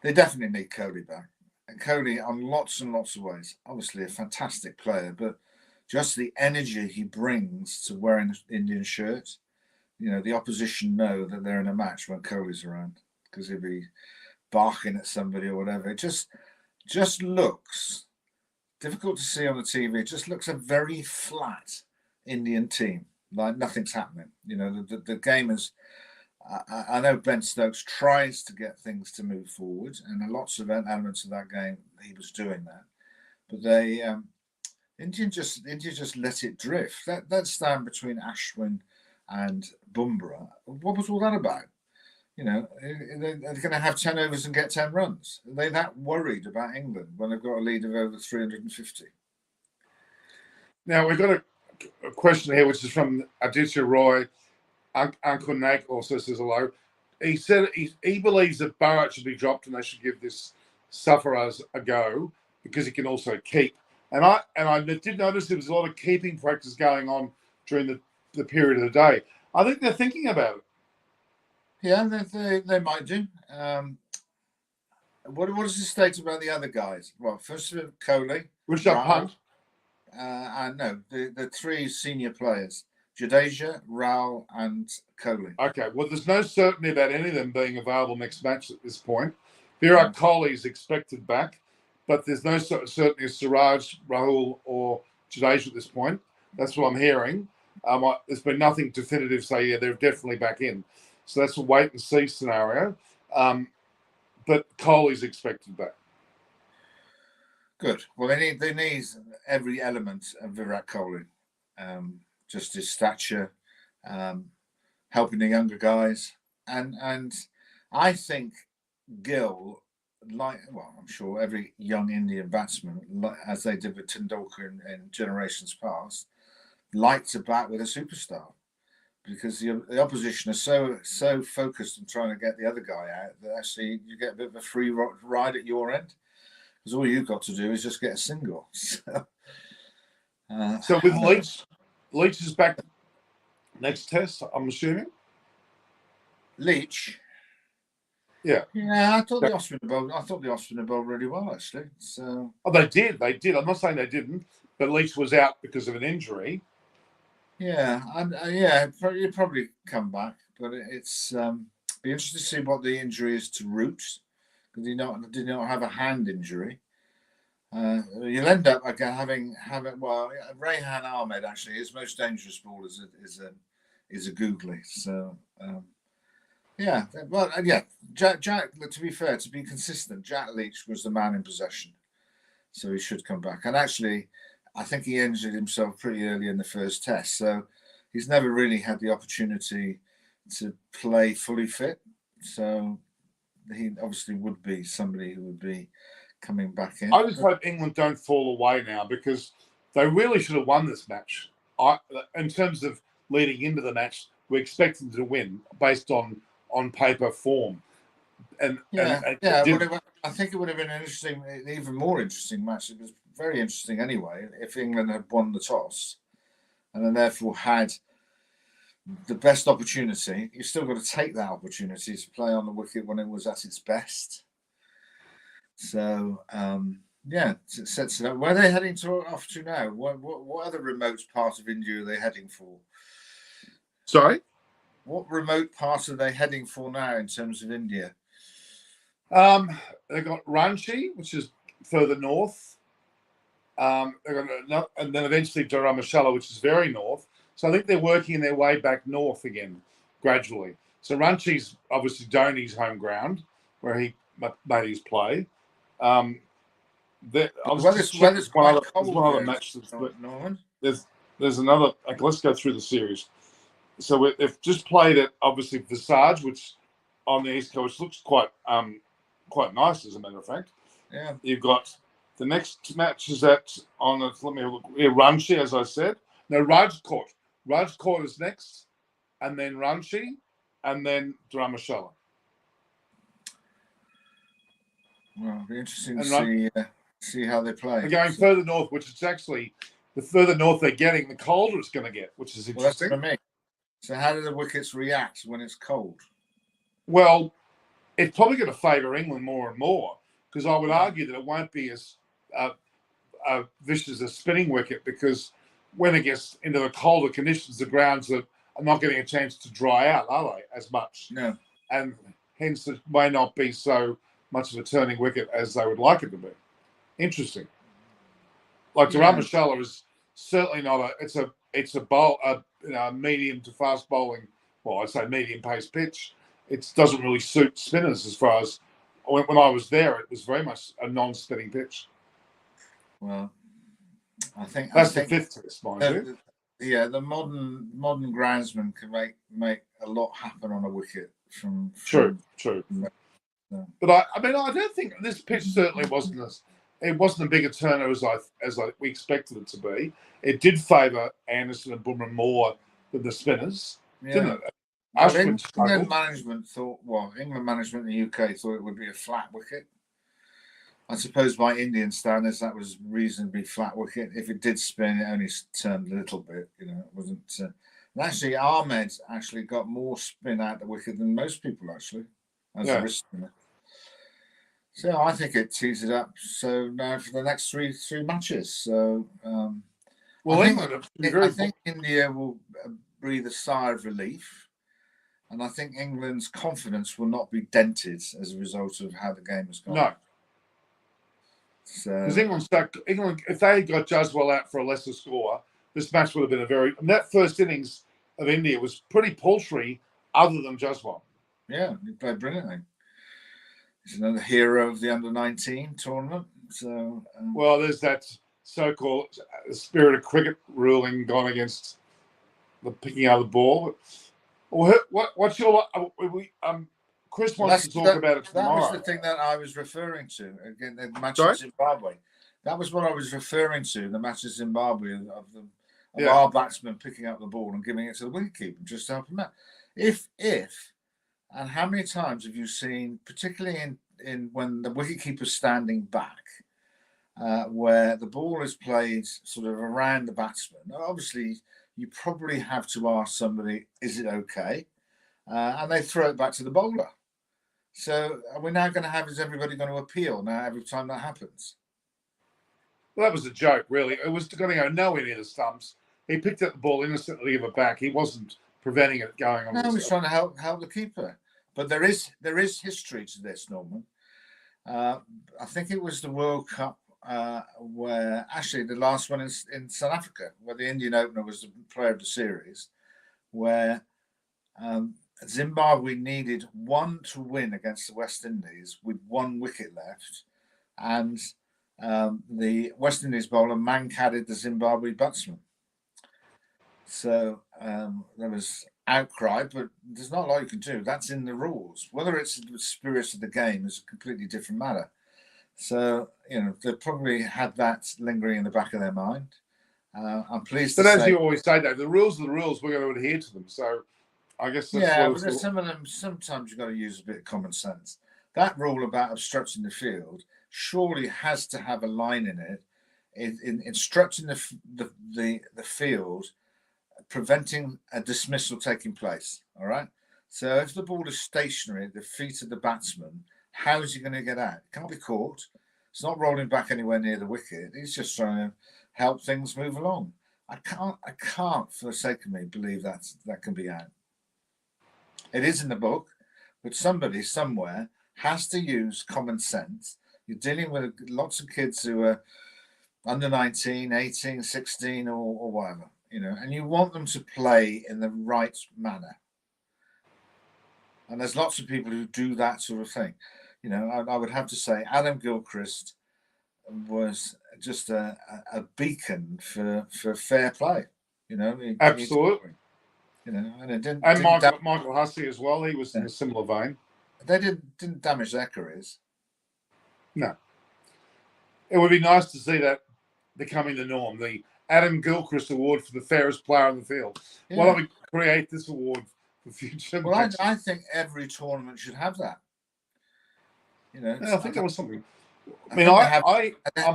Speaker 3: They definitely need Kohli back. And Kohli, on lots and lots of ways, obviously a fantastic player, but just the energy he brings to wearing an Indian shirt. You know, the opposition know that they're in a match when Kohli's around because he'll be barking at somebody or whatever. It just looks difficult to see on the TV. It just looks a very flat Indian team, like nothing's happening. You know, the game is. I know Ben Stokes tries to get things to move forward, and lots of elements of that game he was doing that, but India just let it drift. That stand between Ashwin and Bumrah, what was all that about? You know, they're going to have 10 overs and get 10 runs. Are they that worried about England when they've got a lead of over 350?
Speaker 2: Now, we've got a question here, which is from Aditya Roy. Uncle Nate also says hello. He said he believes that Barrett should be dropped and they should give this Sarfaraz a go because he can also keep. And I did notice there was a lot of keeping practice going on during the period of the day. I think they're thinking about it.
Speaker 3: Yeah, they might do. What is the state about the other guys? Well, first of all, Kohli.
Speaker 2: Rishabh Pant.
Speaker 3: And no, the three senior players. Jadeja, Rao, and Kohli.
Speaker 2: Okay, well, there's no certainty about any of them being available next match at this point. Virat Kohli is expected back, but there's no certainty of Siraj, Rahul, or Jadeja at this point. That's what I'm hearing. There's been nothing definitive say, yeah, they're definitely back in. So that's a wait and see scenario. But Kohli's expected back.
Speaker 3: Good. Well, they need every element of Virat Kohli. Just his stature, helping the younger guys, and I think Gill, I'm sure every young Indian batsman, as they did with Tendulkar in generations past, like to bat with a superstar because the opposition is so focused on trying to get the other guy out that actually you get a bit of a free ride at your end because all you've got to do is just get a single.
Speaker 2: So with Leach is back next test, I'm assuming.
Speaker 3: Leach.
Speaker 2: Yeah.
Speaker 3: Yeah, I thought the Austrian bowled really well actually. So.
Speaker 2: Oh, they did. I'm not saying they didn't, but Leach was out because of an injury.
Speaker 3: Yeah, and he'll probably come back, but it's be interesting to see what the injury is to Roots because he did not have a hand injury. You'll end up having Rehan Ahmed actually his most dangerous ball is a googly. So Jack. To be fair, to be consistent, Jack Leach was the man in possession, so he should come back. And actually, I think he injured himself pretty early in the first test, so he's never really had the opportunity to play fully fit. So he obviously would be somebody who would be coming back in.
Speaker 2: I just hope England don't fall away now, because they really should have won this match. In terms of leading into the match, we expected them to win based on paper form. And
Speaker 3: I think it would have been an interesting, even more interesting match. It was very interesting anyway if England had won the toss and then therefore had the best opportunity. You've still got to take that opportunity to play on the wicket when it was at its best. So it sets it up. Where are they heading off to now? What other remote part of India are they heading for?
Speaker 2: Sorry?
Speaker 3: What remote part are they heading for now in terms of India?
Speaker 2: They've got Ranchi, which is further north. They've got and then eventually Dharamshala, which is very north. So I think they're working their way back north again, gradually. So Ranchi's obviously Dhoni's home ground, where he made his play. There's one other match. There's another. Okay, let's go through the series. So they've just played at obviously Vizag, which on the east coast looks quite nice, as a matter of fact.
Speaker 3: Yeah.
Speaker 2: You've got the next match is let me look. Ranchi, as I said. No, Rajkot. Rajkot is next, and then Ranchi, and then Dharamshala.
Speaker 3: Well, it'll be interesting to see how they play.
Speaker 2: They're going further north, which is actually the further north they're getting, the colder it's going to get, which is interesting.
Speaker 3: Well, that's what I mean. So how do the wickets react when it's cold?
Speaker 2: Well, it's probably going to favour England more and more, because I would argue that it won't be as vicious as a spinning wicket, because when it gets into the colder conditions, the grounds are not getting a chance to dry out, are they, as much?
Speaker 3: No.
Speaker 2: And hence it may not be so much of a turning wicket as they would like it to be. Interesting. Like Dharamshala is certainly not it's a medium to fast bowling. Well, I'd say medium pace pitch. It doesn't really suit spinners as far as when I was there. It was very much a non-spinning pitch.
Speaker 3: Well, I think
Speaker 2: the fifth test, mind you.
Speaker 3: Yeah, the modern groundsman can make a lot happen on a wicket.
Speaker 2: True. But I don't think this pitch certainly wasn't a bigger turner as we expected it to be. It did favour Anderson and Bumrah more than the spinners, didn't it?
Speaker 3: England management in the UK thought it would be a flat wicket. I suppose by Indian standards that was reasonably flat wicket. If it did spin, it only turned a little bit. It wasn't. And actually, Ahmed got more spin out the wicket than most people actually as a wrist spinner. So I think it tees it up. So now for the next three matches. So I think India will breathe a sigh of relief, and I think England's confidence will not be dented as a result of how the game has gone.
Speaker 2: No. Because England, if they had got Jaswal out for a lesser score, this match would have been that first innings of India was pretty paltry, other than Jaswal.
Speaker 3: Yeah, he played brilliantly. He's another hero of the under-19 tournament. So,
Speaker 2: there's that so-called spirit of cricket ruling gone against the picking out of the ball. What's your Chris wants to talk about it tomorrow.
Speaker 3: That was the thing that I was referring to. Again, the match in Zimbabwe. That was what I was referring to. The match in Zimbabwe of our batsmen picking up the ball and giving it to the wicketkeeper just to help him out. And how many times have you seen, particularly in when the wicketkeeper's standing back, where the ball is played sort of around the batsman? Now, obviously, you probably have to ask somebody, "Is it okay?" And they throw it back to the bowler. So are we now going to have? Is everybody going to appeal now every time that happens?
Speaker 2: Well, that was a joke, really. It was going to go nowhere near the stumps. He picked up the ball innocently, give it back. He wasn't preventing it going on.
Speaker 3: No, he was trying to help the keeper. But there is history to this, Norman. I think it was the World Cup where actually the last one in South Africa, where the Indian opener was the player of the series, where Zimbabwe needed one to win against the West Indies with one wicket left, and the West Indies bowler man-cadded the Zimbabwe batsman. So there was outcry, but there's not a lot you can do. That's in the rules. Whether it's the spirit of the game is a completely different matter. So, they probably had that lingering in the back of their mind. I'm pleased
Speaker 2: But
Speaker 3: to
Speaker 2: as
Speaker 3: say...
Speaker 2: you always say, Dave, the rules are the rules. We're going to adhere to them. So I guess that's
Speaker 3: but there's some of them, sometimes you've got to use a bit of common sense. That rule about obstructing the field surely has to have a line in it, in obstructing the field, preventing a dismissal taking place. All right. So if the ball is stationary at the feet of the batsman, how is he going to get out? It can't be caught. It's not rolling back anywhere near the wicket. He's just trying to help things move along. I can't for the sake of me believe that can be out. It is in the book, but somebody somewhere has to use common sense. You're dealing with lots of kids who are under 19, 18, 16 or whatever, and you want them to play in the right manner. And there's lots of people who do that sort of thing. I would have to say Adam Gilchrist was just a beacon for fair play.
Speaker 2: Absolutely.
Speaker 3: And it didn't.
Speaker 2: And Michael Hussey as well. He was in a similar vein.
Speaker 3: They didn't damage their careers.
Speaker 2: No. It would be nice to see that becoming the norm. The Adam Gilchrist Award for the fairest player on the field. Yeah. Why don't we create this award for future?
Speaker 3: Well, I think every tournament should have that.
Speaker 2: I think there was something. I'm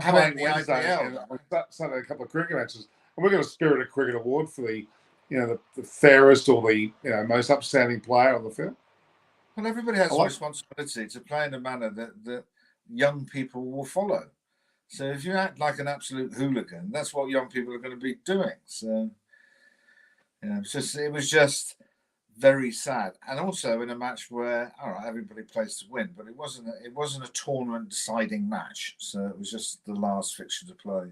Speaker 2: playing Wednesday and I'm starting a couple of cricket matches, and we're going to Spirit of Cricket Award for the fairest or the most upstanding player on the field.
Speaker 3: Well, everybody has a responsibility to play in a manner that young people will follow. So if you act like an absolute hooligan, that's what young people are going to be doing. So it was just very sad, and also in a match where everybody plays to win, but it wasn't a tournament deciding match. So it was just the last fixture to play.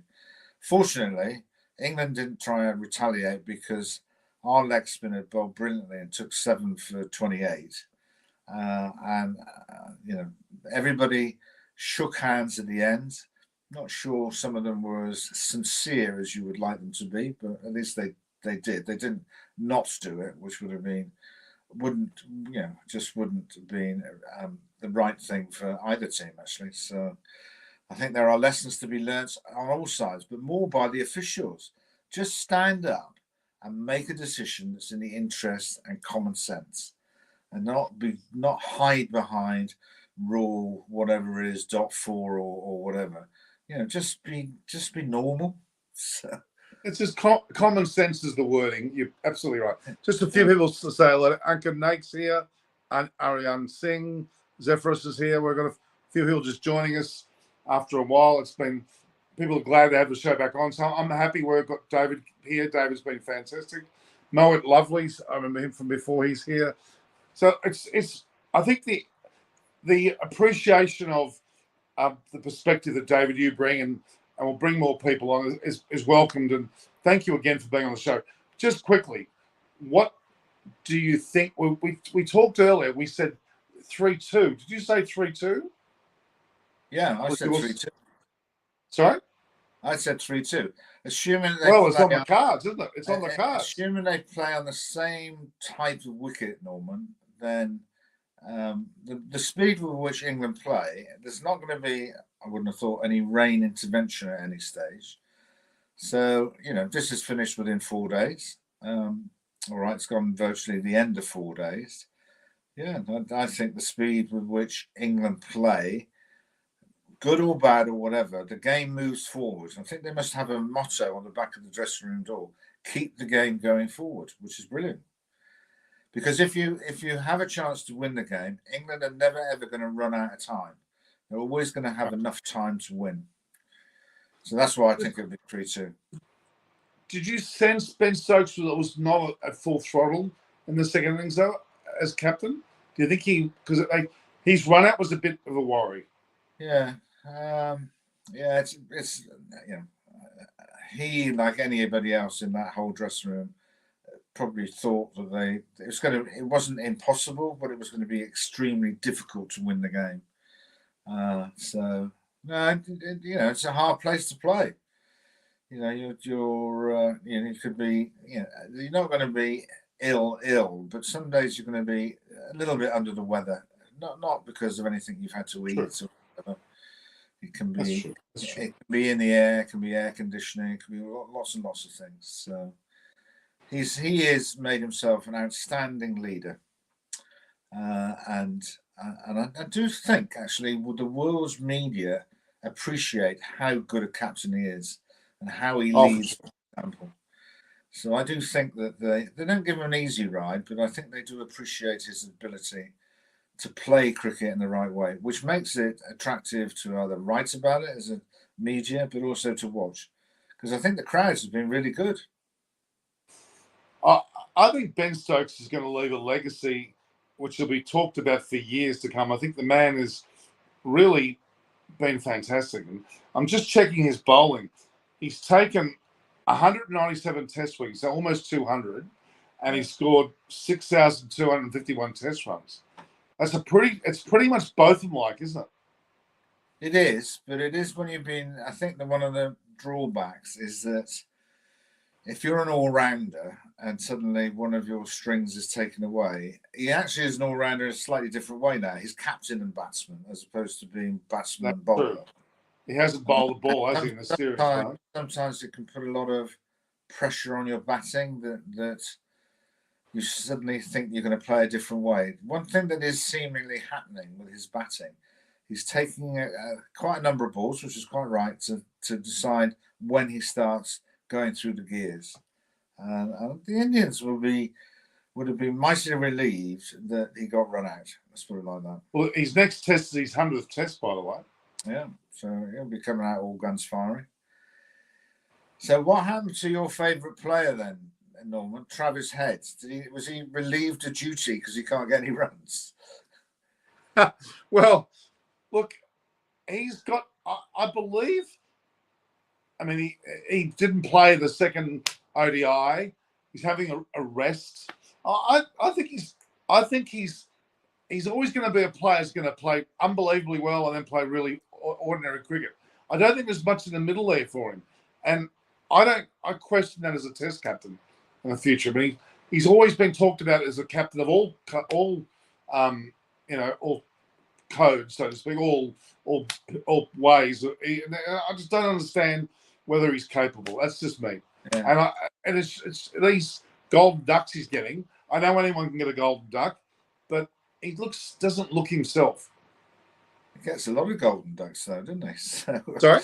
Speaker 3: Fortunately, England didn't try and retaliate because our leg spinner bowled brilliantly and took 7 for 28. Everybody shook hands at the end. Not sure some of them were as sincere as you would like them to be, but at least they did. They didn't not do it, which wouldn't have been the right thing for either team, actually. So I think there are lessons to be learnt on all sides, but more by the officials. Just stand up and make a decision that's in the interest and common sense, and not hide behind rule whatever it is .4 or whatever. Just be normal. So.
Speaker 2: It's just common sense is the wording. You're absolutely right. Just a few people to say hello. Anka Naik's here, and Ariane Singh, Zephyrus is here. We've got a few people just joining us after a while. People are glad to have the show back on. So I'm happy we've got David here. David's been fantastic. Moet Lovely, I remember him from before he's here. So it's I think the appreciation of the perspective that David you bring and will bring more people on is welcomed. And thank you again for being on the show. Just quickly, what do you think? We talked earlier. We said 3-2. Did you say 3-2?
Speaker 3: Yeah, I said 3-2.
Speaker 2: Sorry?
Speaker 3: I said 3-2. Assuming
Speaker 2: it's on the cards, isn't it? It's on the cards.
Speaker 3: Assuming they play on the same type of wicket, Norman, then the speed with which England play, there's not going to be, I wouldn't have thought, any rain intervention at any stage. So, this is finished within 4 days. All right, it's gone virtually the end of 4 days. Yeah, I think the speed with which England play, good or bad or whatever, the game moves forward. I think they must have a motto on the back of the dressing room door: keep the game going forward, which is brilliant. Because if you have a chance to win the game, England are never ever going to run out of time. They're always going to have enough time to win. So that's why I think it'll be 3-2.
Speaker 2: Did you sense Ben Stokes was not at full throttle in the second innings though, as captain? Do you think because his run out was a bit of a worry?
Speaker 3: Yeah, it's he, like anybody else in that whole dressing room, probably thought that it wasn't impossible, but it was going to be extremely difficult to win the game. So No, it's a hard place to play. You could be, you're not going to be ill, but some days you're going to be a little bit under the weather. Not because of anything you've had to
Speaker 2: True.
Speaker 3: eat or whatever. It can
Speaker 2: That's
Speaker 3: be,
Speaker 2: true. That's true.
Speaker 3: it can be in the air, it can be air conditioning, it can be lots and lots of things. So he has made himself an outstanding leader, and I do think actually the world's media appreciate how good a captain he is and how he
Speaker 2: Oh, for
Speaker 3: leads
Speaker 2: sure.
Speaker 3: by example. So I do think that they don't give him an easy ride, but I think they do appreciate his ability to play cricket in the right way, which makes it attractive to either write about it as a media, but also to watch. Because I think the crowds have been really good.
Speaker 2: I think Ben Stokes is going to leave a legacy which will be talked about for years to come. I think the man has really been fantastic. And I'm just checking his bowling. He's taken 197 test wickets, so almost 200, and he scored 6,251 test runs. It's pretty much both of them like, isn't it?
Speaker 3: It is, but it is when you've been. I think that one of the drawbacks is that if you're an all-rounder and suddenly one of your strings is taken away, he actually is an all-rounder in a slightly different way now. He's captain and batsman as opposed to being batsman
Speaker 2: That's
Speaker 3: and bowler.
Speaker 2: true. He hasn't bowled the ball, has he, in a serious way?
Speaker 3: Sometimes it can put a lot of pressure on your batting that you suddenly think you're going to play a different way. One thing that is seemingly happening with his batting, he's taking quite a number of balls, which is quite right, to decide when he starts going through the gears. And the Indians would have been mightily relieved that he got run out. Let's put it like that.
Speaker 2: Well, his next test is his 100th test, by the way.
Speaker 3: Yeah, so he'll be coming out all guns firing. So what happened to your favourite player then, Norman? Travis Head. Was he relieved of duty because he can't get any runs?
Speaker 2: Well, look, he's got, I believe, I mean, he didn't play the second ODI. He's having a rest. I think he's always going to be a player who's going to play unbelievably well and then play really ordinary cricket. I don't think there's much in the middle there for him, and I question that as a Test captain in the future. I mean, he's always been talked about as a captain of all codes, so to speak, all ways. I just don't understand whether he's capable. That's just me. Yeah. And it's these golden ducks he's getting. I know anyone can get a golden duck, but he doesn't look himself.
Speaker 3: He gets a lot of golden ducks, though, doesn't he? So,
Speaker 2: sorry,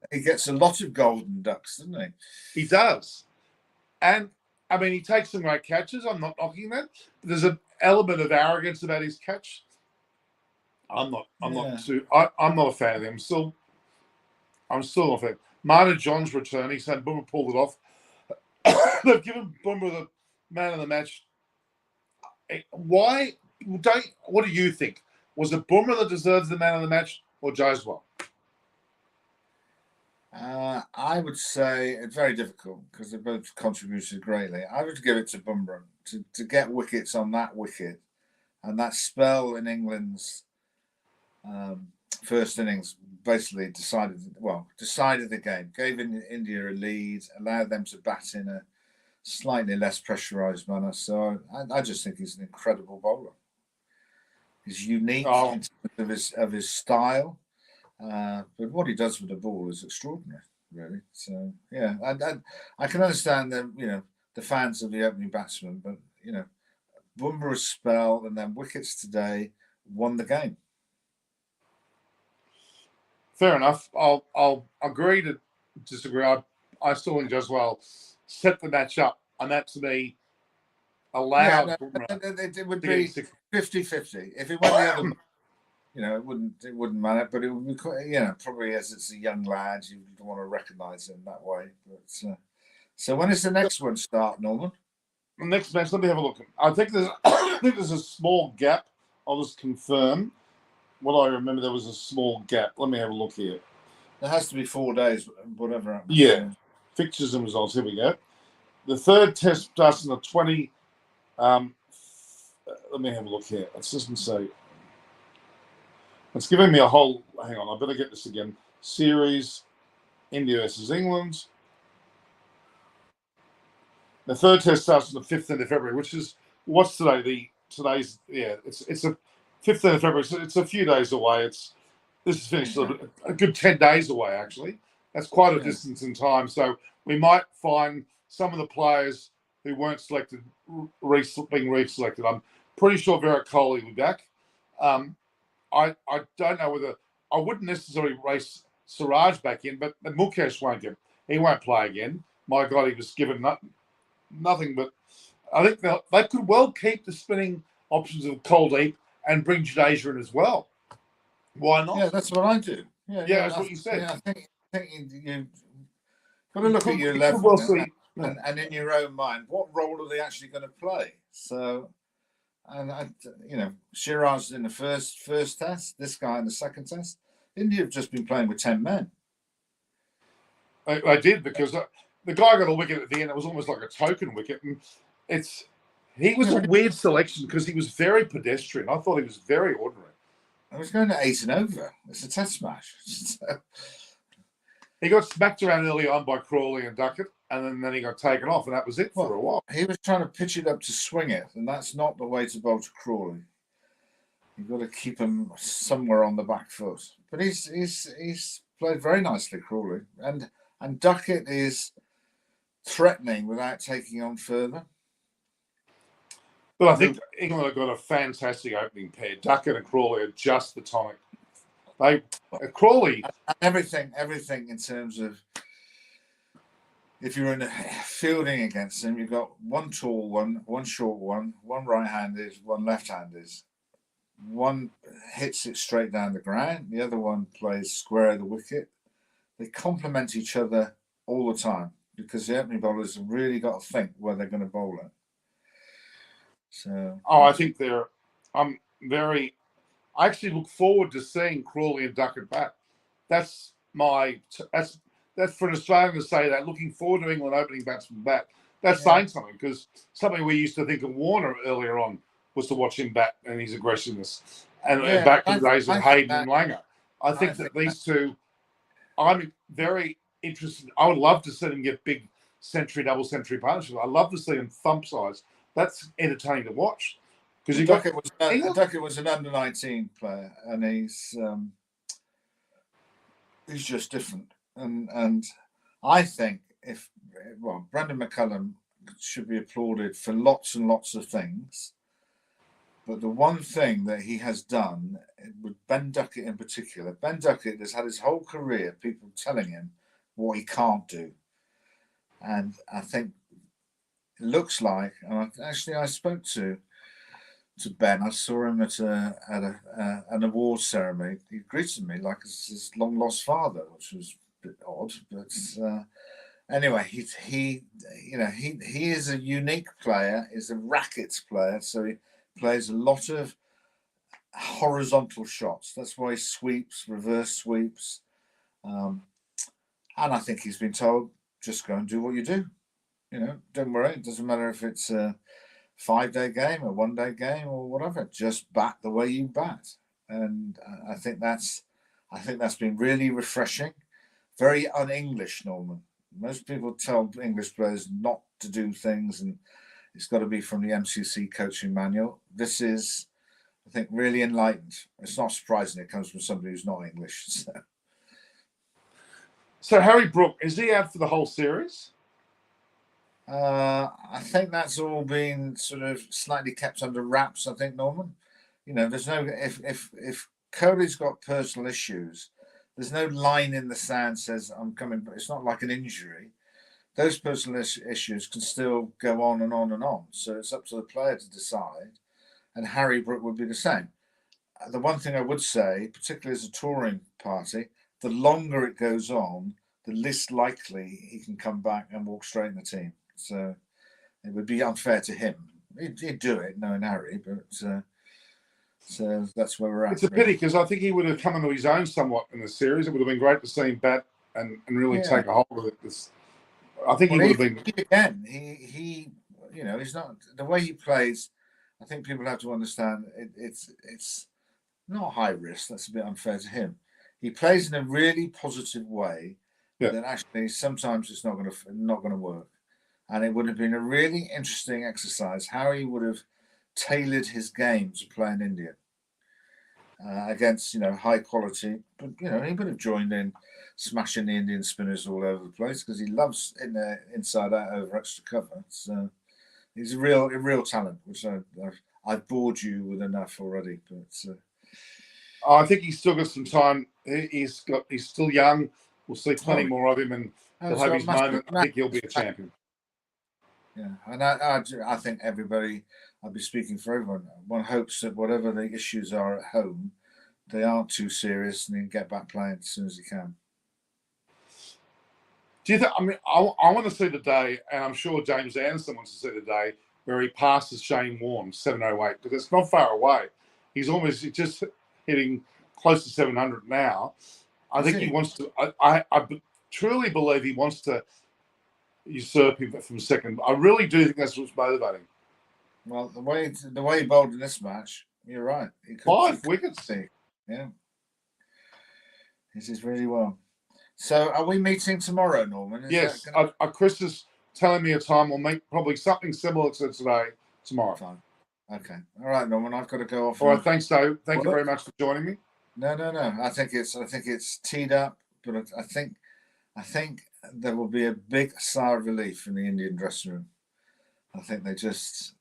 Speaker 3: he gets a lot of golden ducks, doesn't he?
Speaker 2: He does, and I mean, he takes some great catches. I'm not knocking that. But there's an element of arrogance about his catch. I'm not a fan of him. I'm still not a fan. Martin John's return. He said Bumrah pulled it off. They've given Bumrah the man of the match. What do you think? Was it Bumrah that deserves the man of the match or Jaiswal?
Speaker 3: I would say it's very difficult because they both contributed greatly. I would give it to Bumrah to get wickets on that wicket and that spell in England's first innings basically decided the game, gave India a lead, allowed them to bat in a slightly less pressurised manner. So I just think he's an incredible bowler. He's unique in terms of his style, but what he does with the ball is extraordinary, really. So yeah, I can understand the fans of the opening batsman, but Bumrah's spell and then wickets today won the game.
Speaker 2: Fair enough. I'll agree to disagree. I still think Jaiswal set the match up, and that to me allowed
Speaker 3: it would be 50-50. If it went the other, it wouldn't matter. But it would be probably as it's a young lad, you don't want to recognise him that way. But so when is the next one start, Norman?
Speaker 2: The next match, let me have a look. I think there's a small gap. I'll just confirm. What I remember, there was a small gap. Let me have a look here.
Speaker 3: There has to be 4 days, whatever happens.
Speaker 2: Yeah. Fixtures and results. Here we go. The third test starts on the 20. Let me have a look here. It doesn't say. It's giving me a whole. Hang on, I better get this again. series, India versus England. The third test starts on the 15th of February, which is what's today? It's a 15th of February. So it's a few days away. This is finished a good 10 days away, actually. That's quite a distance in time. So we might find some of the players who weren't selected being reselected. I'm pretty sure Virat Kohli will be back. I don't know whether I wouldn't necessarily race Siraj back in, but Mukesh he won't play again. My God, he was given nothing but. I think they could well keep the spinning options of Kuldeep and bring Jadeja in as well. Why not?
Speaker 3: Yeah, that's what I do.
Speaker 2: Yeah, that's what you said.
Speaker 3: Yeah, I think you've got to look at your level and in your own mind, what role are they actually going to play? So, and Shiraz in the first test, this guy in the second test. India have just been playing with 10 men.
Speaker 2: They did, because the guy got a wicket at the end. It was almost like a token wicket, and he was a weird selection because he was very pedestrian. I thought he was very ordinary.
Speaker 3: I was going to 8 and over. It's a test match. So.
Speaker 2: He got smacked around early on by Crawley and Duckett, and then he got taken off, and that was it for a while.
Speaker 3: He was trying to pitch it up to swing it, and that's not the way to bowl to Crawley. You've got to keep him somewhere on the back foot. But he's played very nicely, Crawley, and Duckett is threatening without taking on further.
Speaker 2: But I think England have got a fantastic opening pair. Duckett and Crawley are just the tonic. Crawley,
Speaker 3: everything in terms of, if you're in fielding against him, you've got one tall one short one right-handed, one left-handed. One hits it straight down the ground. The other one plays square of the wicket. They complement each other all the time because the opening bowlers have really got to think where they're going to bowl it. So,
Speaker 2: I think I actually look forward to seeing Crawley and Duckett back. That's for an Australian to say that. Looking forward to England opening batsmen back. That's saying something, because something we used to think of Warner earlier on was to watch him bat and his aggressiveness, and back in the days of Hayden and Langer. I think that these two, I'm very interested. I would love to see them get big century, double century partnerships. I love to see them thump size. That's entertaining to watch. Because
Speaker 3: Duckett was an under-19 player, and he's just different. And I think Brendan McCullum should be applauded for lots and lots of things. But the one thing that he has done with Ben Duckett in particular, Ben Duckett has had his whole career people telling him what he can't do. And I think it looks like, and I spoke to Ben. I saw him at an awards ceremony. He greeted me like his long lost father, which was a bit odd. But anyway, he is a unique player. He's a rackets player, so he plays a lot of horizontal shots. That's why he sweeps, reverse sweeps, and I think he's been told, just go and do what you do. Don't worry. It doesn't matter if it's a 5-day game, a 1-day game, or whatever. Just bat the way you bat, and I think that's been really refreshing. Very un-English, Norman. Most people tell English players not to do things, and it's got to be from the MCC coaching manual. This is, I think, really enlightened. It's not surprising it comes from somebody who's not English.
Speaker 2: So Harry Brook, is he out for the whole series?
Speaker 3: I think that's all been sort of slightly kept under wraps, I think, Norman. There's no, if Kohli's got personal issues, there's no line in the sand says I'm coming, but it's not like an injury. Those personal issues can still go on and on and on. So it's up to the player to decide. And Harry Brook would be the same. The one thing I would say, particularly as a touring party, the longer it goes on, the less likely he can come back and walk straight in the team. So it would be unfair to him. He'd do it, knowing Harry, but so that's where we're at.
Speaker 2: It's a pity, because I think he would have come into his own somewhat in the series. It would have been great to see him bat and really take a hold of it. I think he would have been.
Speaker 3: Again, he he's not, the way he plays. I think people have to understand it's not high risk. That's a bit unfair to him. he plays in a really positive way.
Speaker 2: Yeah.
Speaker 3: That actually sometimes it's not going to work. And it would have been a really interesting exercise how he would have tailored his game to play in India against high quality. But he would have joined in, smashing the Indian spinners all over the place because he loves in there inside out over extra cover. So he's a real talent, which I've bored you with enough already. But
Speaker 2: I think he's still got some time. He's still young. We'll see plenty more of him, and he'll have his moment. I think he'll be a champion.
Speaker 3: Yeah, and I think everybody, I'll be speaking for everyone, one hopes that whatever the issues are at home, they aren't too serious and he can get back playing as soon as he can.
Speaker 2: Do you think, I mean, I want to see the day, and I'm sure James Anderson wants to see the day, where he passes Shane Warne, 708, because it's not far away. He's almost just hitting close to 700 now. I think he wants to, I truly believe he wants to usurp him from second. I really do think that's what's motivating.
Speaker 3: Well, the way he bowled in this match, you're right.
Speaker 2: 5 wickets.
Speaker 3: Yeah. This is really well. So are we meeting tomorrow, Norman?
Speaker 2: Yes. Chris is telling me a time. We'll make probably something similar to today tomorrow.
Speaker 3: Fine. Okay. All right, Norman. I've got to go off.
Speaker 2: All right. Thanks, Dave. Thank you very much for joining me.
Speaker 3: No. I think it's teed up, but I think there will be a big sigh of relief in the Indian dressing room. I think they just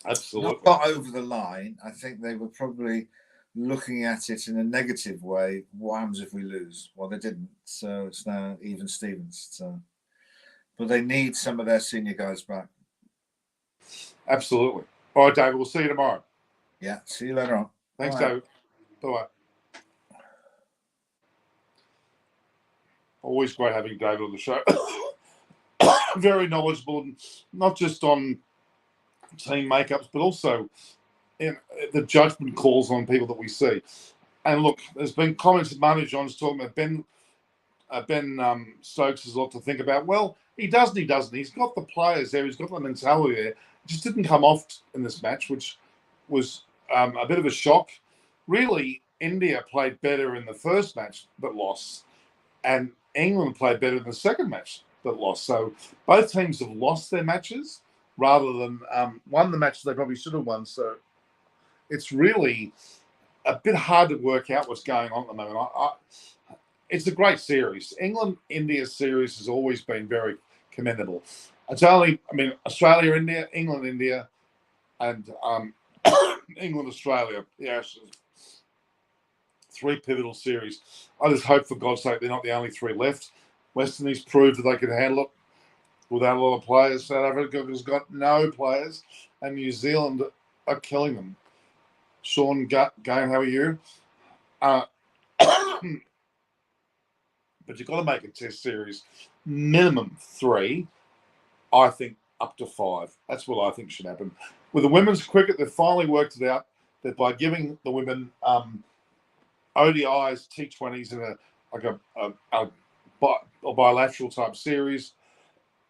Speaker 2: absolutely
Speaker 3: not got over the line. I think they were probably looking at it in a negative way. What happens if we lose? Well, they didn't, so it's now even Stevens. So, but they need some of their senior guys back.
Speaker 2: Absolutely. All right, David. We'll see you tomorrow.
Speaker 3: Yeah. See you later on.
Speaker 2: Thanks, David. Bye-bye. Always great having David on the show. Very knowledgeable, and not just on team makeups, but also in the judgment calls on people that we see. And look, there's been comments that Marty John's talking about Ben Stokes has a lot to think about. Well, he doesn't. He's got the players there. He's got the mentality there. It just didn't come off in this match, which was a bit of a shock. Really, India played better in the first match but lost, and England played better in the second match but lost. So both teams have lost their matches rather than won the matches they probably should have won. So it's really a bit hard to work out what's going on at the moment. It's a great series. England-India series has always been very commendable. Australia, India, England, India, and England, Australia. Yes, 3 pivotal series. I just hope, for God's sake, they're not the only 3 left. West Indies proved that they could handle it without a lot of players. South Africa has got no players, and New Zealand are killing them. Sean Game, how are you? But you've got to make a test series minimum 3. I think up to 5. That's what I think should happen. With the women's cricket, they've finally worked it out that by giving the women ODIs, T20s, and a bilateral type series,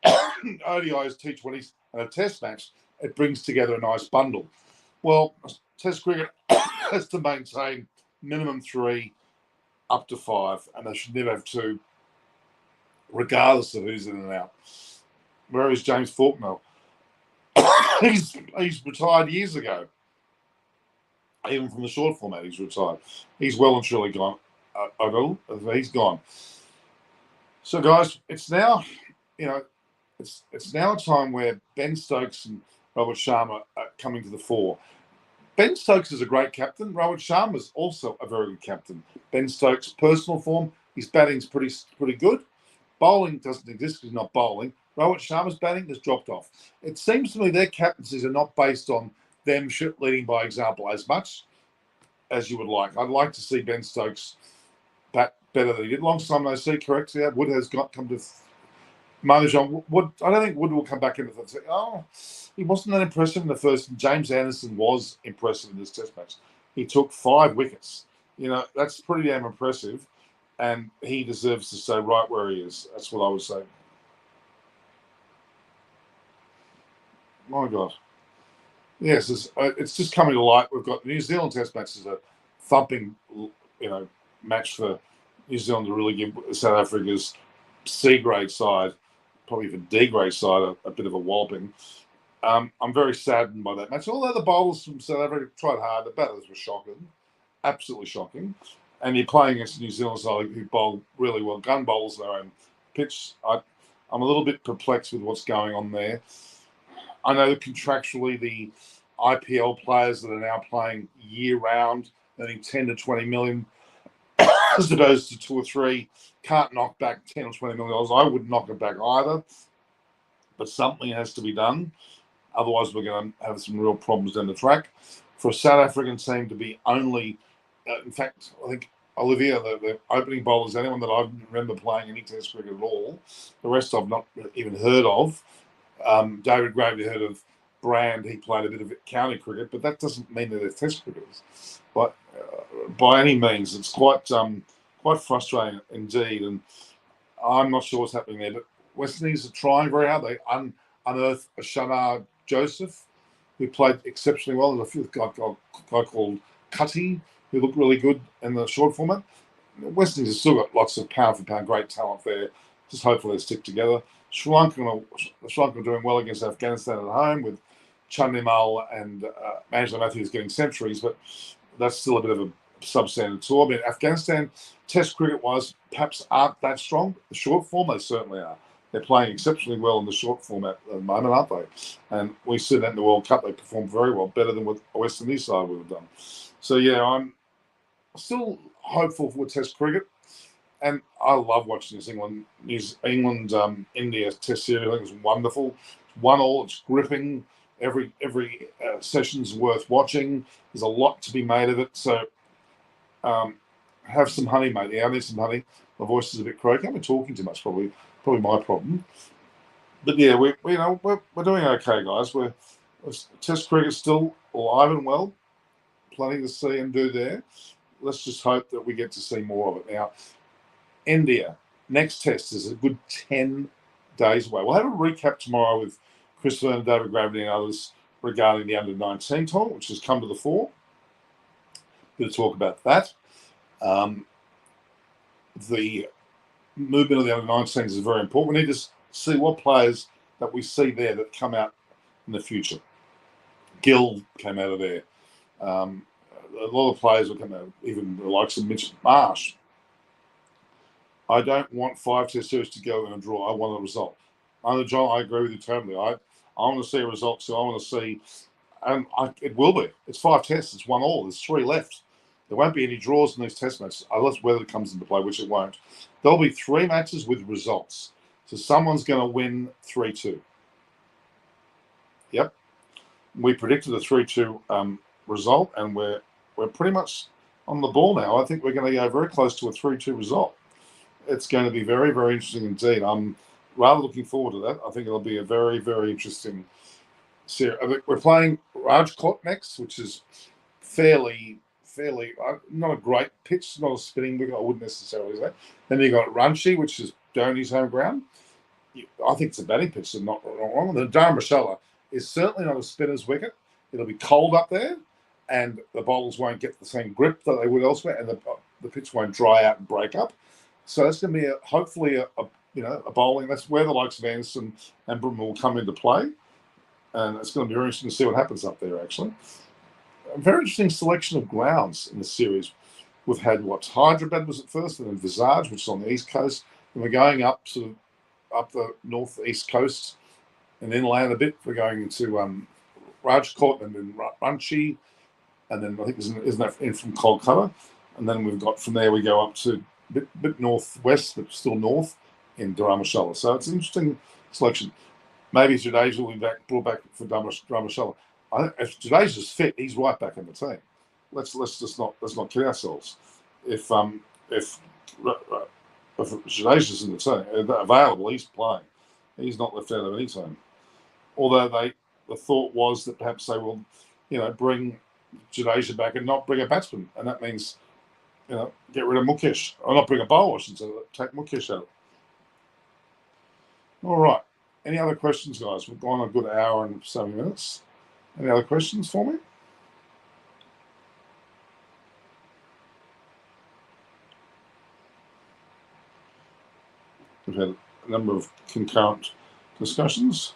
Speaker 2: ODIs, T20s, and a test match, it brings together a nice bundle. Well, test cricket has to maintain minimum 3, up to 5, and they should never have 2, regardless of who's in and out. Where is James Faulkner? He's retired years ago. Even from the short format, he's retired. He's well and truly gone. He's gone. So, guys, it's now, it's now a time where Ben Stokes and Robert Sharma are coming to the fore. Ben Stokes is a great captain. Robert Sharma is also a very good captain. Ben Stokes' personal form, his batting's pretty good. Bowling doesn't exist because he's not bowling. Robert Sharma's batting has dropped off. It seems to me their captaincies are not based on them leading by example as much as you would like. I'd like to see Ben Stokes bat better than he did. Long time no see, correct? Yeah, Wood has come to Marjan. Wood, I don't think Wood will come back into the. Oh, he wasn't that impressive in the first. James Anderson was impressive in this test match. He took 5 wickets. That's pretty damn impressive, and he deserves to stay right where he is. That's what I would say. My God. Yes, it's just coming to light. We've got New Zealand test matches, a thumping, match for New Zealand to really give South Africa's C grade side, probably even D grade side, a bit of a walloping. I'm very saddened by that match. Although the bowlers from South Africa tried hard, the batters were shocking, absolutely shocking. And you're playing against New Zealand side who bowl really well, gun bowlers their own pitch. I'm a little bit perplexed with what's going on there. I know that contractually the IPL players that are now playing year round, earning 10 to 20 million, as opposed to 2 or 3, can't knock back 10 or 20 million dollars. I wouldn't knock it back either, but something has to be done. Otherwise, we're going to have some real problems down the track. For a South African team to be only, in fact, I think Olivia, the opening bowlers, anyone that I remember playing any Test cricket at all, the rest I've not even heard of. David Gravely heard of Brand. He played a bit of county cricket, but that doesn't mean that they're Test cricketers. But by any means, it's quite frustrating indeed. And I'm not sure what's happening there. But West Indies are trying very hard. They unearthed Shanar Joseph, who played exceptionally well. There's a guy called Cutty, who looked really good in the short format. West Indies have still got lots of pound for pound great talent there. Just hopefully they stick together. Sri Lanka are doing well against Afghanistan at home with Chandimal and Angela Matthews getting centuries, but that's still a bit of a substandard tour. I mean, Afghanistan, Test cricket-wise, perhaps aren't that strong. The short form, they certainly are. They're playing exceptionally well in the short format at the moment, aren't they? And we see that in the World Cup. They performed very well, better than what the West Indies side would have done. So, yeah, I'm still hopeful for Test cricket. And I love watching this England-India Test series. I think it's wonderful. It's 1-1. It's gripping. Every session's worth watching. There's a lot to be made of it. So have some honey, mate. Yeah, I need some honey. My voice is a bit croaky. I've been talking too much, probably my problem. But yeah, we're doing okay, guys. Test cricket's still alive and well. Plenty to see and do there. Let's just hope that we get to see more of it. Now, India, next test is a good 10 days away. We'll have a recap tomorrow with Chris Vernon, David Gravity and others regarding the under-19 tournament, which has come to the fore. Going to talk about that. The movement of the under-19s is very important. We need to see what players that we see there that come out in the future. Gill came out of there. A lot of players will come out, even the likes of Mitch Marsh. I don't want 5 Test series to go in a draw. I want a result. John, I agree with you totally. I want to see a result, so I want to see, and it will be. It's 5 tests. It's 1-1. There's 3 left. There won't be any draws in these test matches, unless weather comes into play, which it won't. There'll be 3 matches with results. So someone's going to win 3-2. Yep. We predicted a 3-2 result, and we're pretty much on the ball now. I think we're going to go very close to a 3-2 result. It's going to be very, very interesting indeed. I'm rather looking forward to that. I think it'll be a very, very interesting series. We're playing Rajkot next, which is fairly not a great pitch, not a spinning wicket, I wouldn't necessarily say. Then you got Ranchi, which is Dhoni's home ground. I think it's a batting pitch, so not wrong. The Dharamshala is certainly not a spinner's wicket. It'll be cold up there, and the bowlers won't get the same grip that they would elsewhere, and the pitch won't dry out and break up. So that's going to be hopefully a bowling. That's where the likes of Anderson and Brum will come into play, and it's going to be very interesting to see what happens up there. Actually, a very interesting selection of grounds in the series. We've had Hyderabad was at first, and then Vizag, which is on the east coast, and we're going up the northeast coast and inland a bit. We're going into Rajkot and then Ranchi, and then I think isn't that in from Kolkata, and then we've got from there we go up to bit northwest, but still north in Dharamshala. So it's an interesting selection. Maybe Jadeja will be brought back for Dharamshala. If Jadeja's fit, he's right back in the team. Let's not kid ourselves. If Jadeja's in the team available, he's playing. He's not left out of any team. Although the thought was that perhaps they will, bring Jadeja back and not bring a batsman, and that means, get rid of Mukesh, or not bring a bowler, I should say, take Mukesh out. All right. Any other questions, guys? We've gone a good hour and 70 minutes. Any other questions for me? We've had a number of concurrent discussions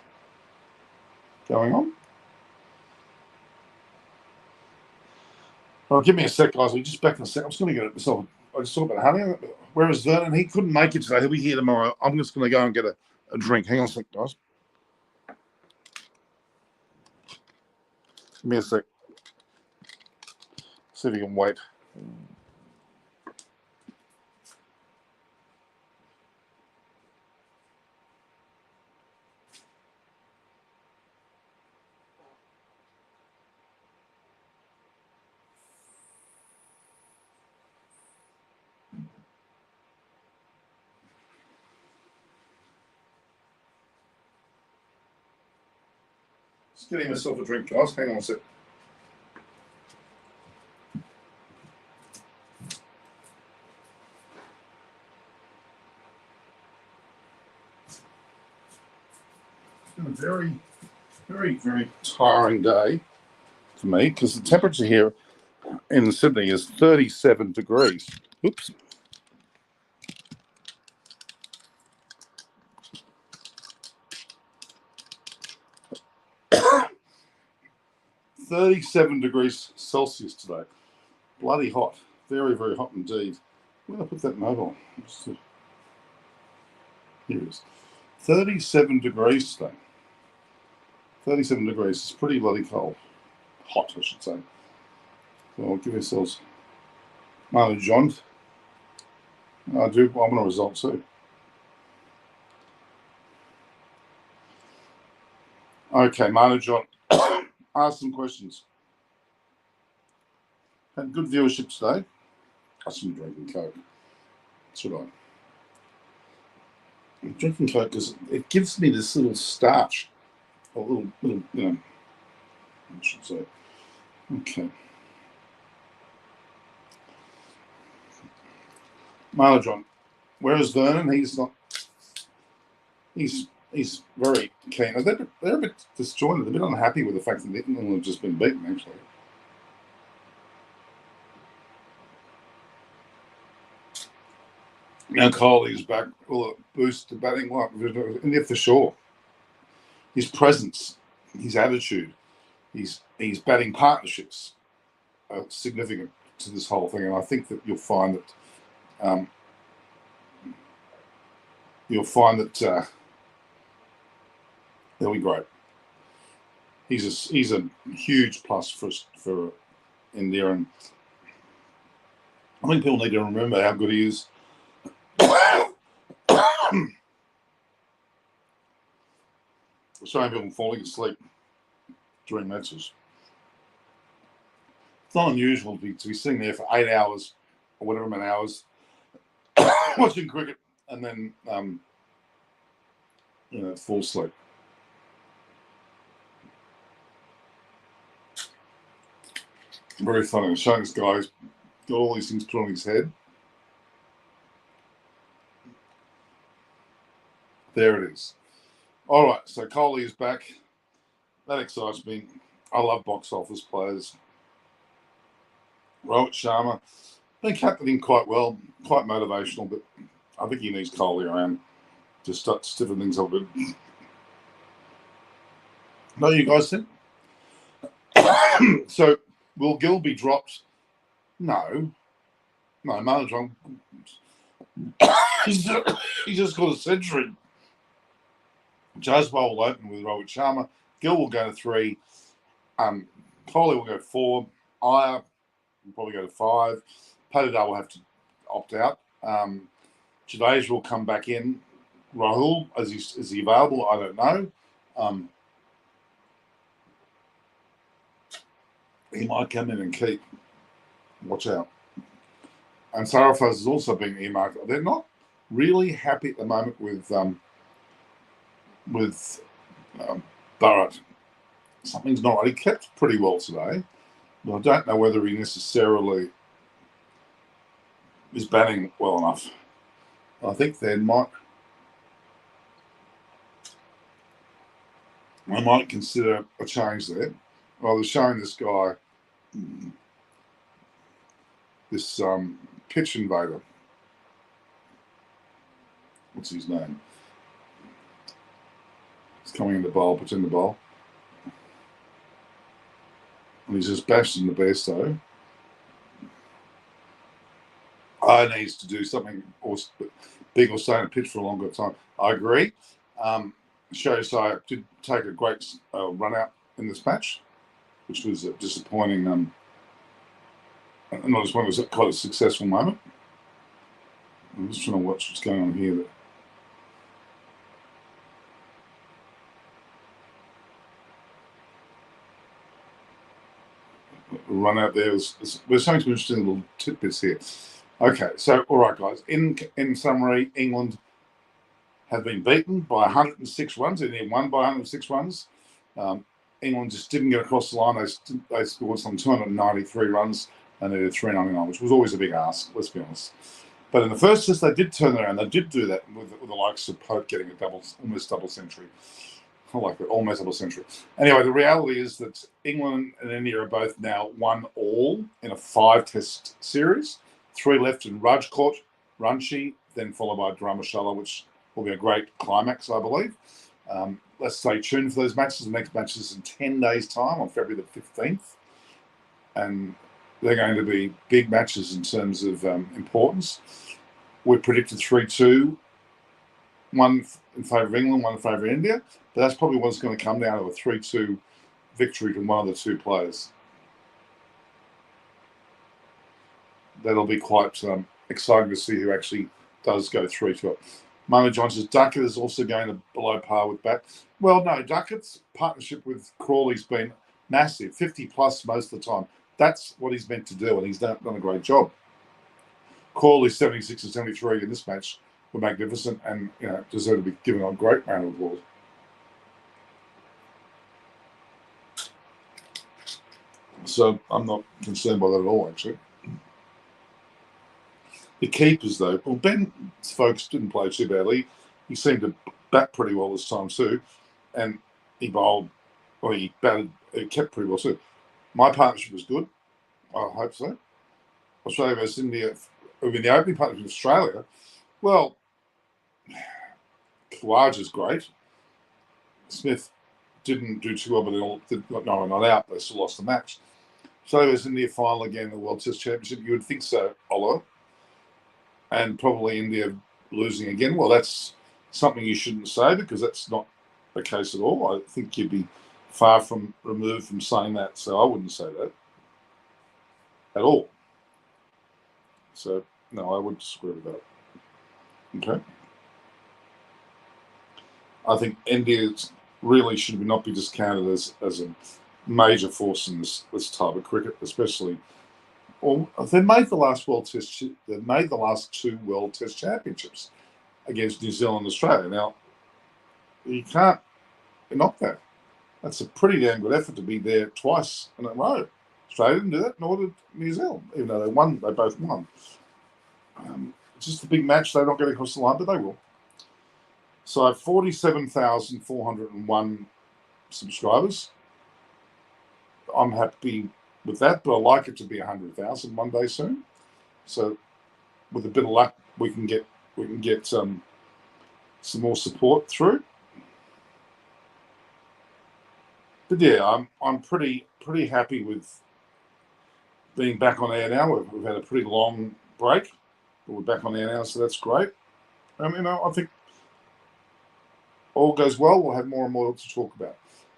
Speaker 2: going on. Oh, give me a sec, guys. We're just back in a sec. I'm just going to get myself. I just talked about honey. Whereas Vernon, he couldn't make it today. He'll be here tomorrow. I'm just going to go and get a drink. Hang on a sec, guys. Give me a sec. See if you can wait. Just getting myself a drink, guys. Hang on a sec. It's been a very, very, very tiring day for me because the temperature here in Sydney is 37 degrees. Oops. $37 degrees Celsius today. Bloody hot. Very, very hot indeed. Where did I put that mobile? Here it is. 37 degrees today. 37 degrees. It's pretty bloody cold. Hot, I should say. So I'll give ourselves Marlo John. I want a result too. Okay, Marlo John. Ask some questions. Had good viewership today. I shouldn't be drinking Coke. Should I? I'm drinking Coke because it gives me this little starch. A little, I should say. Okay. Marlo John. Whereas Vernon, he's not. He's very keen. They're a bit disjointed. They're a bit unhappy with the fact that England have just been beaten, actually. Now Coley's back will boost the batting line, and for sure. His presence, his attitude, his batting partnerships are significant to this whole thing, and I think that you'll find that they'll be great. He's a huge plus for India, and I think people need to remember how good he is. Showing people falling asleep during matches. It's not unusual to be sitting there for 8 hours or whatever many hours watching cricket and then fall asleep. Very funny. Showing this guy's got all these things put on his head. There it is. All right, so Coley is back. That excites me. I love box office players. Rohit Sharma, been captaining quite well, quite motivational, but I think he needs Coley around to start stiffen things up a bit. No, you guys think? So, will Gill be dropped? No, Marlo, he's just got a century. Jaswal will open with Rohit Sharma. Gill will go to 3. Coley will go 4. Iyer will probably go to 5. Patidar will have to opt out. Jadeja will come back in. Rahul, is he available? I don't know. He might come in and keep. Watch out. And Sarafaz is also being earmarked. They're not really happy at the moment with Barrett. Something's not right. He kept pretty well today, but I don't know whether he necessarily is batting well enough. I think I might consider a change there. Rather showing this guy this pitch invader. what's his name? He's coming in the bowl, puts in the bowl. And he's just bashed in the Bairstow. I needs to do something big or stay in a pitch for a longer time. I agree. Shosai did take a great run out in this match, which was a disappointing. Not as one, it was quite a successful moment. I'm just trying to watch what's going on here. Run out there. There's some interesting little tidbits here. Okay, so all right, guys. In summary, England have been beaten by 106 runs. They won by 106 runs. England just didn't get across the line. They scored some 293 runs and they did 399, which was always a big ask. Let's be honest. But in the first test, they did turn around. They did do that with the likes of Pope getting a almost double century. I like that, almost double century. Anyway, the reality is that England and India are both now 1-all in a 5-test series. 3 left in Rajkot, Ranchi, then followed by Dharamshala, which will be a great climax, I believe. Let's stay tuned for those matches. The next match is in 10 days' time on February the 15th. And they're going to be big matches in terms of importance. We predicted 3-2, one in favour of England, one in favour of India. But that's probably what it's going to come down to, a 3-2 victory from one of the two players. That'll be quite exciting to see who actually does go 3-2. Manu John says Duckett is also going to below par with Bat. Well, no, Duckett's partnership with Crawley's been massive, 50 plus most of the time. That's what he's meant to do, and he's done a great job. Crawley's 76 and 73 in this match were magnificent, and deserve to be given a great round of applause. So I'm not concerned by that at all, actually. The keepers, though, well, Ben Stokes didn't play too badly. He seemed to bat pretty well this time too, and he bowled, or he batted, he kept pretty well too. My partnership was good. I hope so. Australia versus India, in the opening partnership with Australia, well, Khawaja's great. Smith didn't do too well, but they all got no one not out. They still lost the match. Australia versus India final again in the World Test Championship. You would think so, Oliver. And probably India losing again. Well, that's something you shouldn't say because that's not the case at all. I think you'd be far from removed from saying that. So I wouldn't say that at all. So, no, I would disagree with that. Okay. I think India really should not be discounted as a major force in this type of cricket, especially. Well, they made the last World Test. They made the last 2 World Test Championships against New Zealand and Australia. Now, you can't knock that. That's a pretty damn good effort to be there twice in a row. Australia didn't do that, nor did New Zealand, even though they won. They both won. It's just a big match. They're not getting across the line, but they will. So I have 47,401 subscribers. I'm happy with that, but I like it to be 100,000 one day soon. So with a bit of luck, we can get some more support through. But yeah, I'm pretty happy with being back on air now. We've had a pretty long break, but we're back on air now, so that's great. I think all goes well. We'll have more and more to talk about.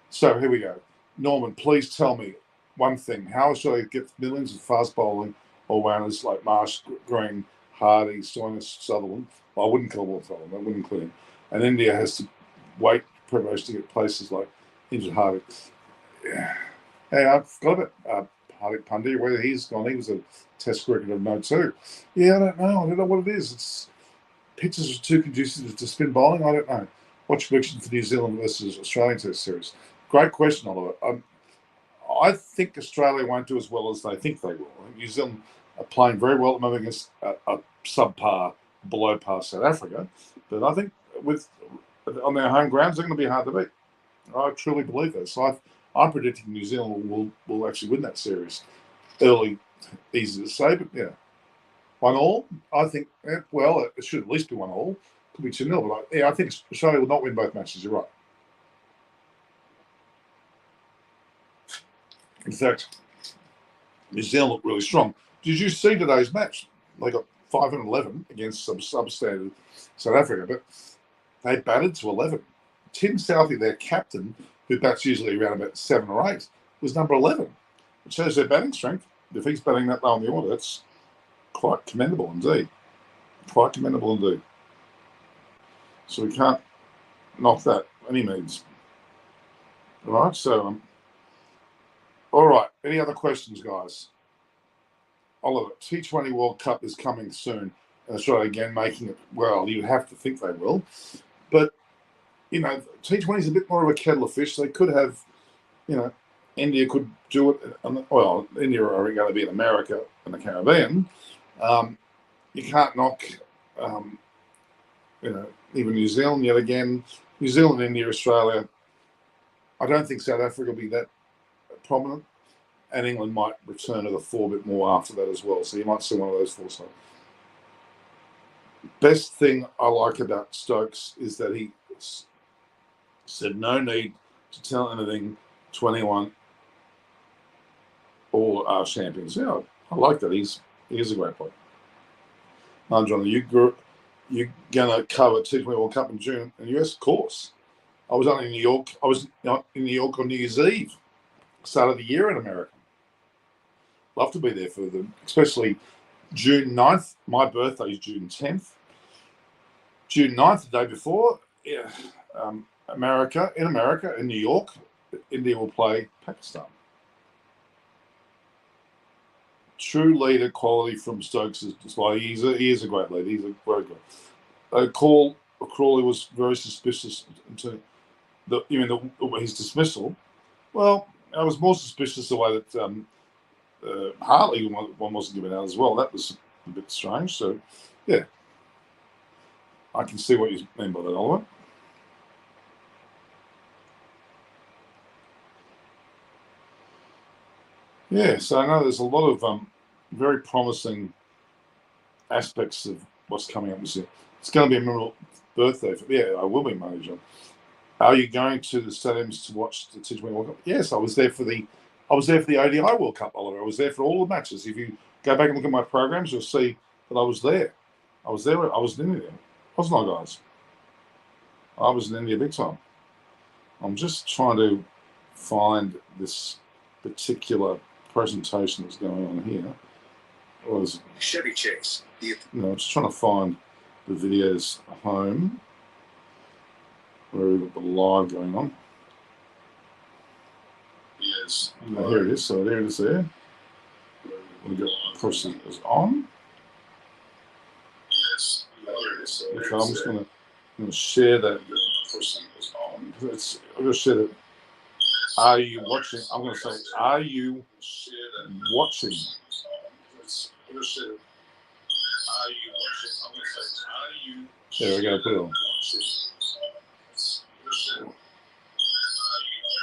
Speaker 2: So here we go. Norman, please tell me one thing. How shall I get millions of fast bowling all-rounders like Marsh, Green, Hardy, Stoinis, Sutherland? Well, I wouldn't call them Sutherland. I wouldn't include him. And India has to wait preparation to get places like injured Hardy. Yeah. Hey, I forgot about Hardik Pandya, whether he's gone. He was a test cricketer of note too. Yeah, I don't know. I don't know what it is. It's pitches are too conducive to spin bowling. I don't know. What's your prediction for New Zealand versus Australian Test series? Great question, Oliver. I think Australia won't do as well as they think they will. I think New Zealand are playing very well at the moment against a subpar, below par South Africa. But I think on their home grounds, they're going to be hard to beat. I truly believe that. So I'm predicting New Zealand will actually win that series. Early, easy to say, but yeah. 1-all, I think, it should at least be 1-all Could be 2-0, but I think Australia will not win both matches. You're right. In fact, New Zealand looked really strong. Did you see today's match? They got 511 against some substandard South Africa, but they batted to 11. Tim Southey, their captain, who bats usually around about 7 or 8, was number 11. It shows their batting strength. If he's batting that low on the order, that's quite commendable indeed. Quite commendable indeed. So we can't knock that any means. All right, so all right. Any other questions, guys? Oliver, T20 World Cup is coming soon. Australia again making it, well, you have to think they will. But, you know, T20 is a bit more of a kettle of fish. They could have, you know, India could do it. Well, India are going to be in America and the Caribbean. You can't knock, you know, even New Zealand yet again. New Zealand, India, Australia. I don't think South Africa will be that prominent. And England might return to the fore a bit more after that as well. So you might see one of those four. So best thing I like about Stokes is that he said no need to tell anything to anyone or our champions. Yeah, I like that. He is a great player. John, you're going to cover T20 World Cup in June in the US? Of course. I was only in New York. I was in New York on New Year's Eve, start of the year in America. Love to be there for them, especially June 9th. My birthday is June 10th. June 9th, the day before, yeah, America, in New York, India will play Pakistan. True leader quality from Stokes is well, he is a great leader. He's a very good. Crawley was very suspicious to his dismissal. Well, I was more suspicious the way that Hartley one wasn't given out as well. That was a bit strange. So, yeah, I can see what you mean by that, Oliver. Yeah, so I know there's a lot of very promising aspects of what's coming up this year. It's going to be a memorable birthday. I will be, Manager. Are you going to the stadiums to watch the T20 World Cup? Yes, I was there for the ODI World Cup, Oliver. I was there for all the matches. If you go back and look at my programs, you'll see that I was there. I was in India. Wasn't I, guys? I was in India big time. I'm just trying to find this particular presentation that's going on here. Was Chevy Chase. I'm just trying to find the videos home where we've got the live going on. Yes. Here it is. So there it is there. We've got the person is on. Yes. There it is. So okay, I'm just going to share that. The person is on. I'm going to share that. Are you watching? I'm going to say, are you watching? I'm going to share that. Are you watching? I'm going to say, are you? There we go. Put it on.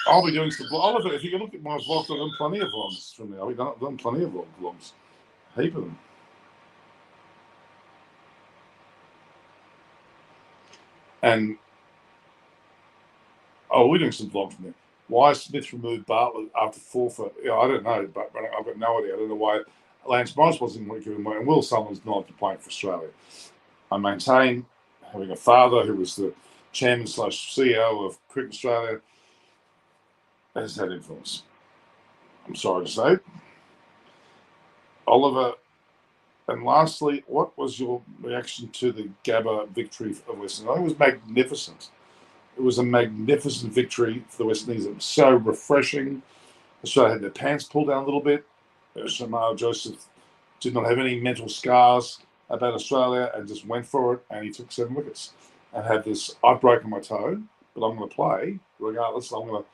Speaker 2: I'll be doing some vlogs. If you can look at my vlogs, I've done plenty of vlogs from there. I've done plenty of vlogs. A heap of them. And we're doing some vlogs from there. Why Smith removed Bartlett after 4 for, I don't know, but I've got no idea. I don't know why Lance Morris wasn't given away, and Will Sutherland's not playing for Australia. I maintain having a father who was the chairman / CEO of Cricket Australia has had influence. I'm sorry to say. Oliver, and lastly, what was your reaction to the Gabba victory of West Indies? It was magnificent. It was a magnificent victory for the West Indies. It was so refreshing. Australia had their pants pulled down a little bit. Shamar Joseph did not have any mental scars about Australia and just went for it, and he took 7 wickets and had this, I've broken my toe, but I'm going to play regardless. I'm going to,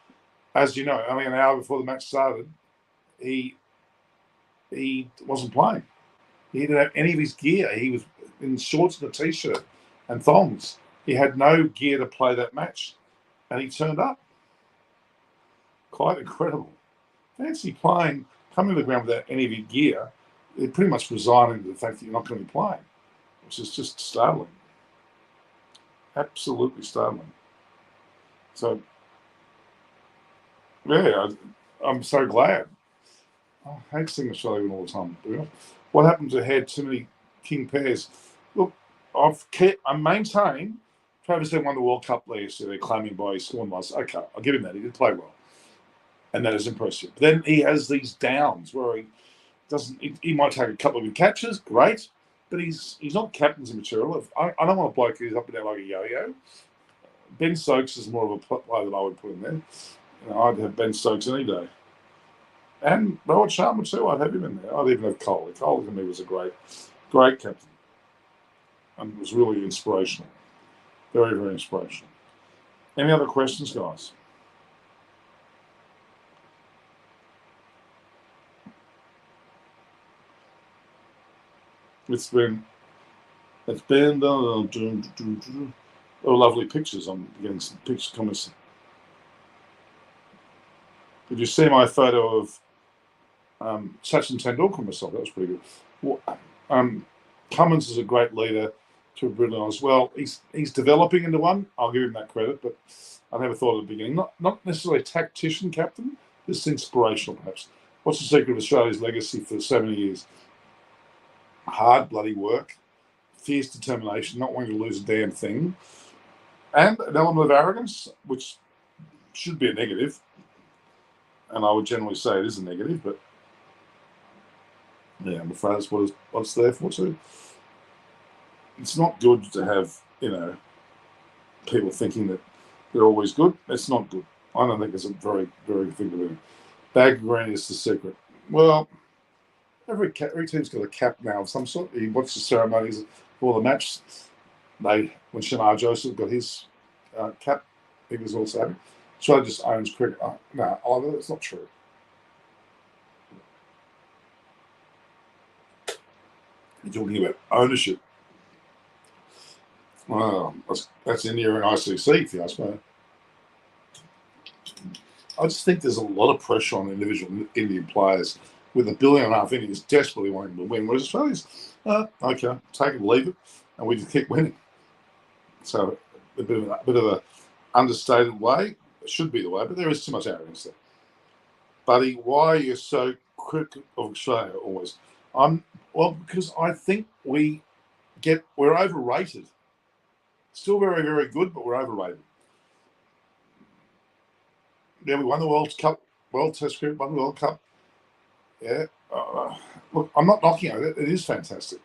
Speaker 2: as you know, only an hour before the match started, he wasn't playing. He didn't have any of his gear. He was in shorts and a t-shirt and thongs. He had no gear to play that match, and he turned up. Quite incredible. Fancy playing, coming to the ground without any of your gear. It pretty much resigning to the fact that you're not going to be playing, which is just startling. Absolutely startling. So, yeah, I'm so glad. I hate seeing Australia win all the time. You know? What happens to had too many king pairs? Look, I maintain Travis Head won the World Cup last year. They're claiming by his scoring last. Okay, I'll give him that. He did play well, and that is impressive. But then he has these downs where he doesn't. He might take a couple of good catches, great, but he's not captain's material. I don't want a bloke who's up and down like a yo-yo. Ben Stokes is more of a player that I would put in there. You know, I'd have Ben Stokes any day. And Robert Sharma too, I'd have him in there. I'd even have Cole. Cole to me was a great captain. And was really inspirational. Very, very inspirational. Any other questions, guys? It's been lovely pictures. I'm getting some picture comments. Did you see my photo of Sachin Tendulkar myself? That was pretty good. Cummins is a great leader to Britain as well. He's developing into one. I'll give him that credit, but I never thought at the beginning. Not necessarily a tactician captain, just inspirational perhaps. What's the secret of Australia's legacy for so many years? Hard bloody work, fierce determination, not wanting to lose a damn thing, and an element of arrogance, which should be a negative. And I would generally say it is a negative, but yeah, I'm afraid that's what it's there for too. It's not good to have, people thinking that they're always good. It's not good. I don't think it's a very, very good thing to do. Bag green is the secret. Well, every team's got a cap now of some sort. You watch the ceremonies before the match. When Shamar Joseph got his cap, he was also happy. Australia just owns cricket. No, Oliver, that's not true. You're talking about ownership. Well, that's India and ICC, if you ask me. I just think there's a lot of pressure on individual Indian players with $1.5 billion Indians desperately wanting to win, whereas Australia's, okay, take it, leave it, and we just keep winning. So a bit of a understated way. It should be the way, but there is too much arrogance there. Buddy, why are you so critical of Australia always? Well, because I think we're overrated. Still very, very good, but we're overrated. Yeah, we won the World Cup, World Test Cricket, won the World Cup. Yeah. Look, I'm not knocking it. It is fantastic.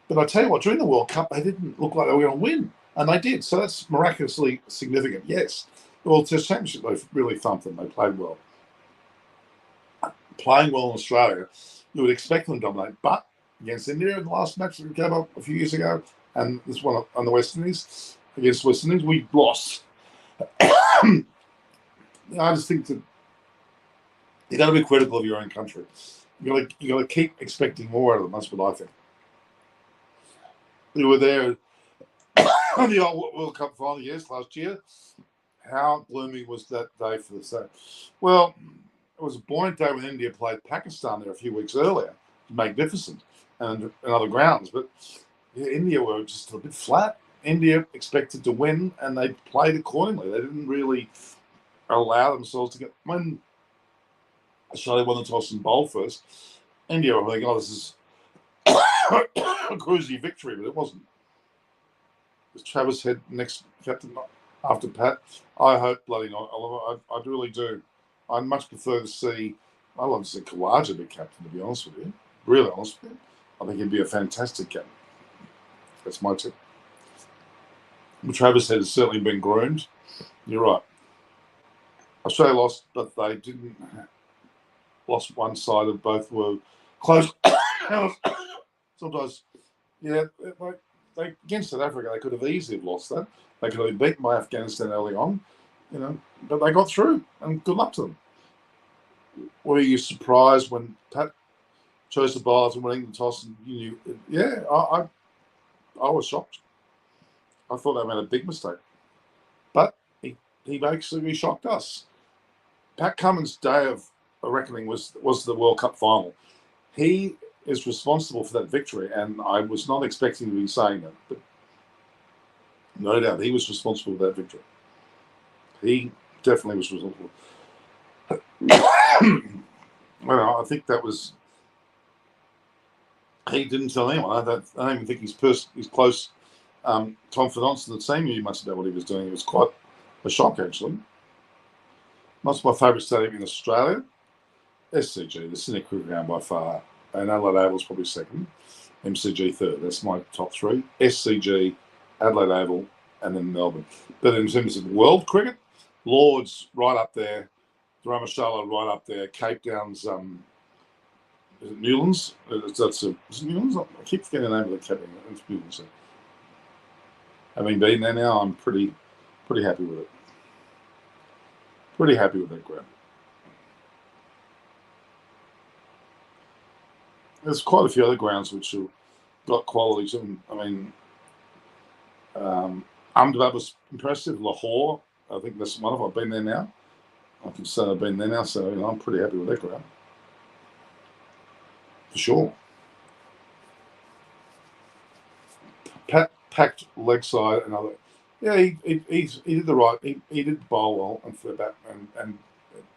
Speaker 2: But I tell you what, during the World Cup, they didn't look like they were going to win. And they did. So that's miraculously significant. Yes. The World Test Championship, they really thumped them. They played well. Playing well in Australia, you would expect them to dominate. But against India in the last match that came up a few years ago, and this one on the West Indies, against West Indies, we lost. I just think that you got to be critical of your own country. You got to keep expecting more out of them. That's what I think. We were there on the old World Cup final, yes, last year. How gloomy was that day for the state? Well, it was a buoyant day when India played Pakistan there a few weeks earlier. Magnificent, and other grounds. But yeah, India were just a bit flat. India expected to win, and they played accordingly. They didn't really allow themselves to get. When Australia won the toss and bowled first, India were thinking, this is a cruisy victory, but it wasn't. As Travis Head next captain after Pat, I hope bloody not, Oliver. I really do. I'd much prefer to see. I'd love to see Khawaja be captain, to be honest with you. Really honest with you. I think he'd be a fantastic captain. That's my tip. Travis Head has certainly been groomed. You're right. Australia lost, but they didn't. Lost one side of both were close. Sometimes, yeah, they against South Africa, they could have easily have lost that. They could have been beaten by Afghanistan early on, but they got through, and good luck to them. Were you surprised when Pat chose the bowlers and winning the toss? And you knew, yeah, I was shocked. I thought they made a big mistake, but he basically shocked us. Pat Cummins' day of reckoning was the World Cup final. He is responsible for that victory, and I was not expecting to be saying that. But No doubt, he was responsible for that victory. He definitely was responsible. Well, I think that was. He didn't tell anyone. I don't even think his close confidants in the team knew much about what he was doing. It was quite a shock, actually. That's my favourite stadium in Australia. SCG, the Sydney Cricket Ground by far. And Adelaide Oval's probably second. MCG third. That's my top three. SCG, Adelaide Oval, and then Melbourne. But in terms of world cricket, Lord's right up there. Dharamshala right up there. Cape Town's, is it Newlands? Is it Newlands? I keep forgetting the name of the Cape Town. It's Newlands. Having been there now, I'm pretty happy with it. Pretty happy with that ground. There's quite a few other grounds which have got qualities. I mean, Ahmedabad was impressive. Lahore, I think that's one of them. I've been there now. I can say I've been there now, so I'm pretty happy with that ground. For sure. Packed leg side and other. Yeah, he did the right. He did bowl well and for that, and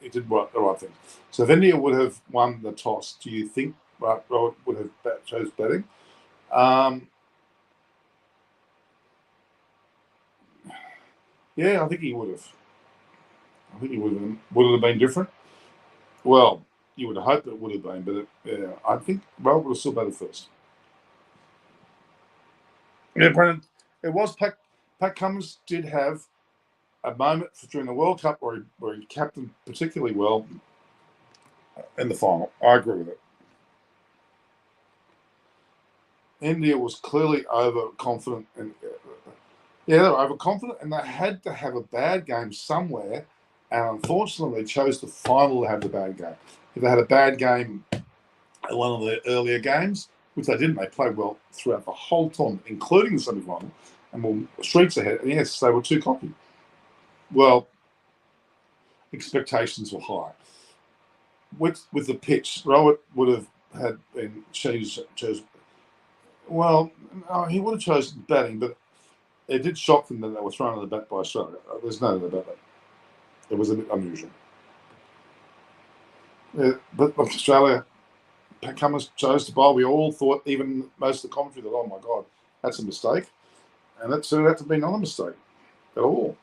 Speaker 2: he did the right thing. So if India would have won the toss, do you think Robert would have chose batting? Yeah, I think he would have. I think he would have. Would it have been different? Well, you would have hoped it would have been, but I think Robert would have still batted first. Yeah, Brendan, it was Pat Cummins did have a moment during the World Cup where he captained particularly well in the final. I agree with it. India was clearly overconfident. They were overconfident, and they had to have a bad game somewhere. And unfortunately, they chose the final to have the bad game. If they had a bad game at one of the earlier games, which they didn't, they played well throughout the whole tournament, including the semi-final, and were streets ahead. And yes, they were too cocky. Well, expectations were high. With the pitch, Robert would have had been chosen. Well, no, he would have chosen batting, but it did shock them that they were thrown on the bat by Australia. There's no doubt about that. It was a bit unusual. Yeah, but like Australia, Pat Cummins chose to bowl. We all thought, even most of the commentary, that, oh my God, that's a mistake. And that turned out to be not a mistake at all.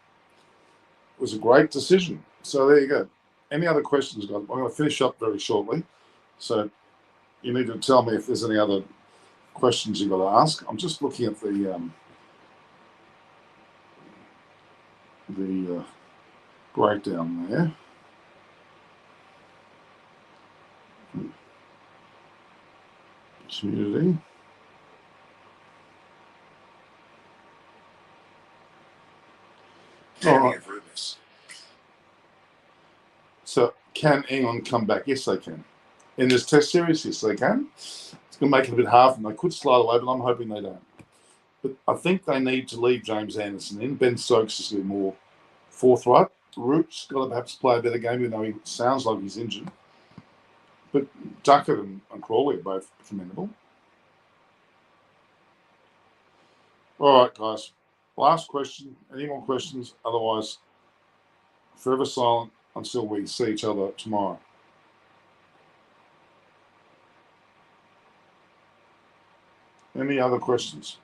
Speaker 2: It was a great decision. So there you go. Any other questions, guys? I'm going to finish up very shortly. So you need to tell me if there's any other questions you've got to ask. I'm just looking at the breakdown there. Community. All right. So can England come back? Yes, they can. In this test series, yes, they can. It's going to make it a bit hard, and they could slide away, but I'm hoping they don't. But I think they need to leave James Anderson in. Ben Stokes is a bit more forthright. Root's got to perhaps play a better game, even though he sounds like he's injured. But Duckett and Crawley are both commendable. All right, guys. Last question. Any more questions? Otherwise, forever silent until we see each other tomorrow. Any other questions?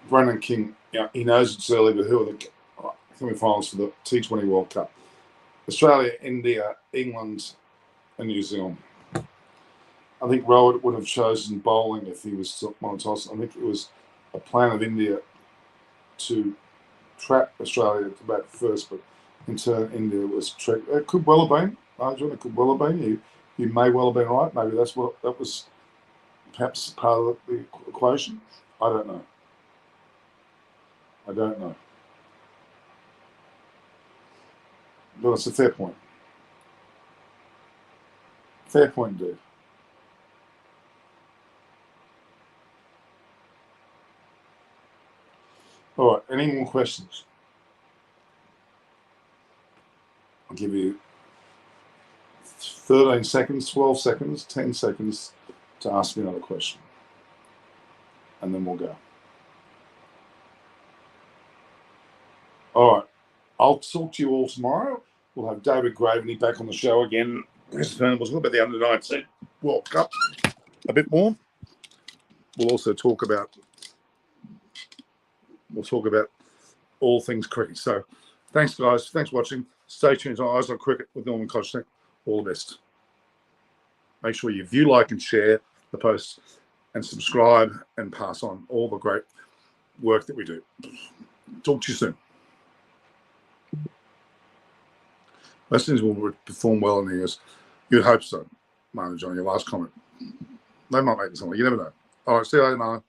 Speaker 2: Brendan King, yeah, he knows it's early, but who are the semi-finals for the T20 World Cup? Australia, India, England, and New Zealand. I think Robert would have chosen bowling if he was on toss. I think it was a plan of India to trap Australia to bat first, but in turn, India was tricked. It could well have been, Arjun. It could well have been. You may well have been right. Maybe that was perhaps part of the equation. I don't know. But it's a fair point. Fair point, dude. All right. Any more questions? I'll give you 13 seconds, 12 seconds, 10 seconds to ask me another question. And then we'll go. All right. I'll talk to you all tomorrow. We'll have David Graveney back on the show again. We'll talk about the under-19 World Cup a bit more. We'll also talk about all things cricket. So thanks, guys. Thanks for watching. Stay tuned to Eyes on Cricket with Norman Kochnick. All the best. Make sure you view, like, and share the posts and subscribe and pass on all the great work that we do. Talk to you soon. Most things will perform well in the years. You'd hope so, Marlon John, your last comment. They might make something. You never know. All right, see you later, Marlon.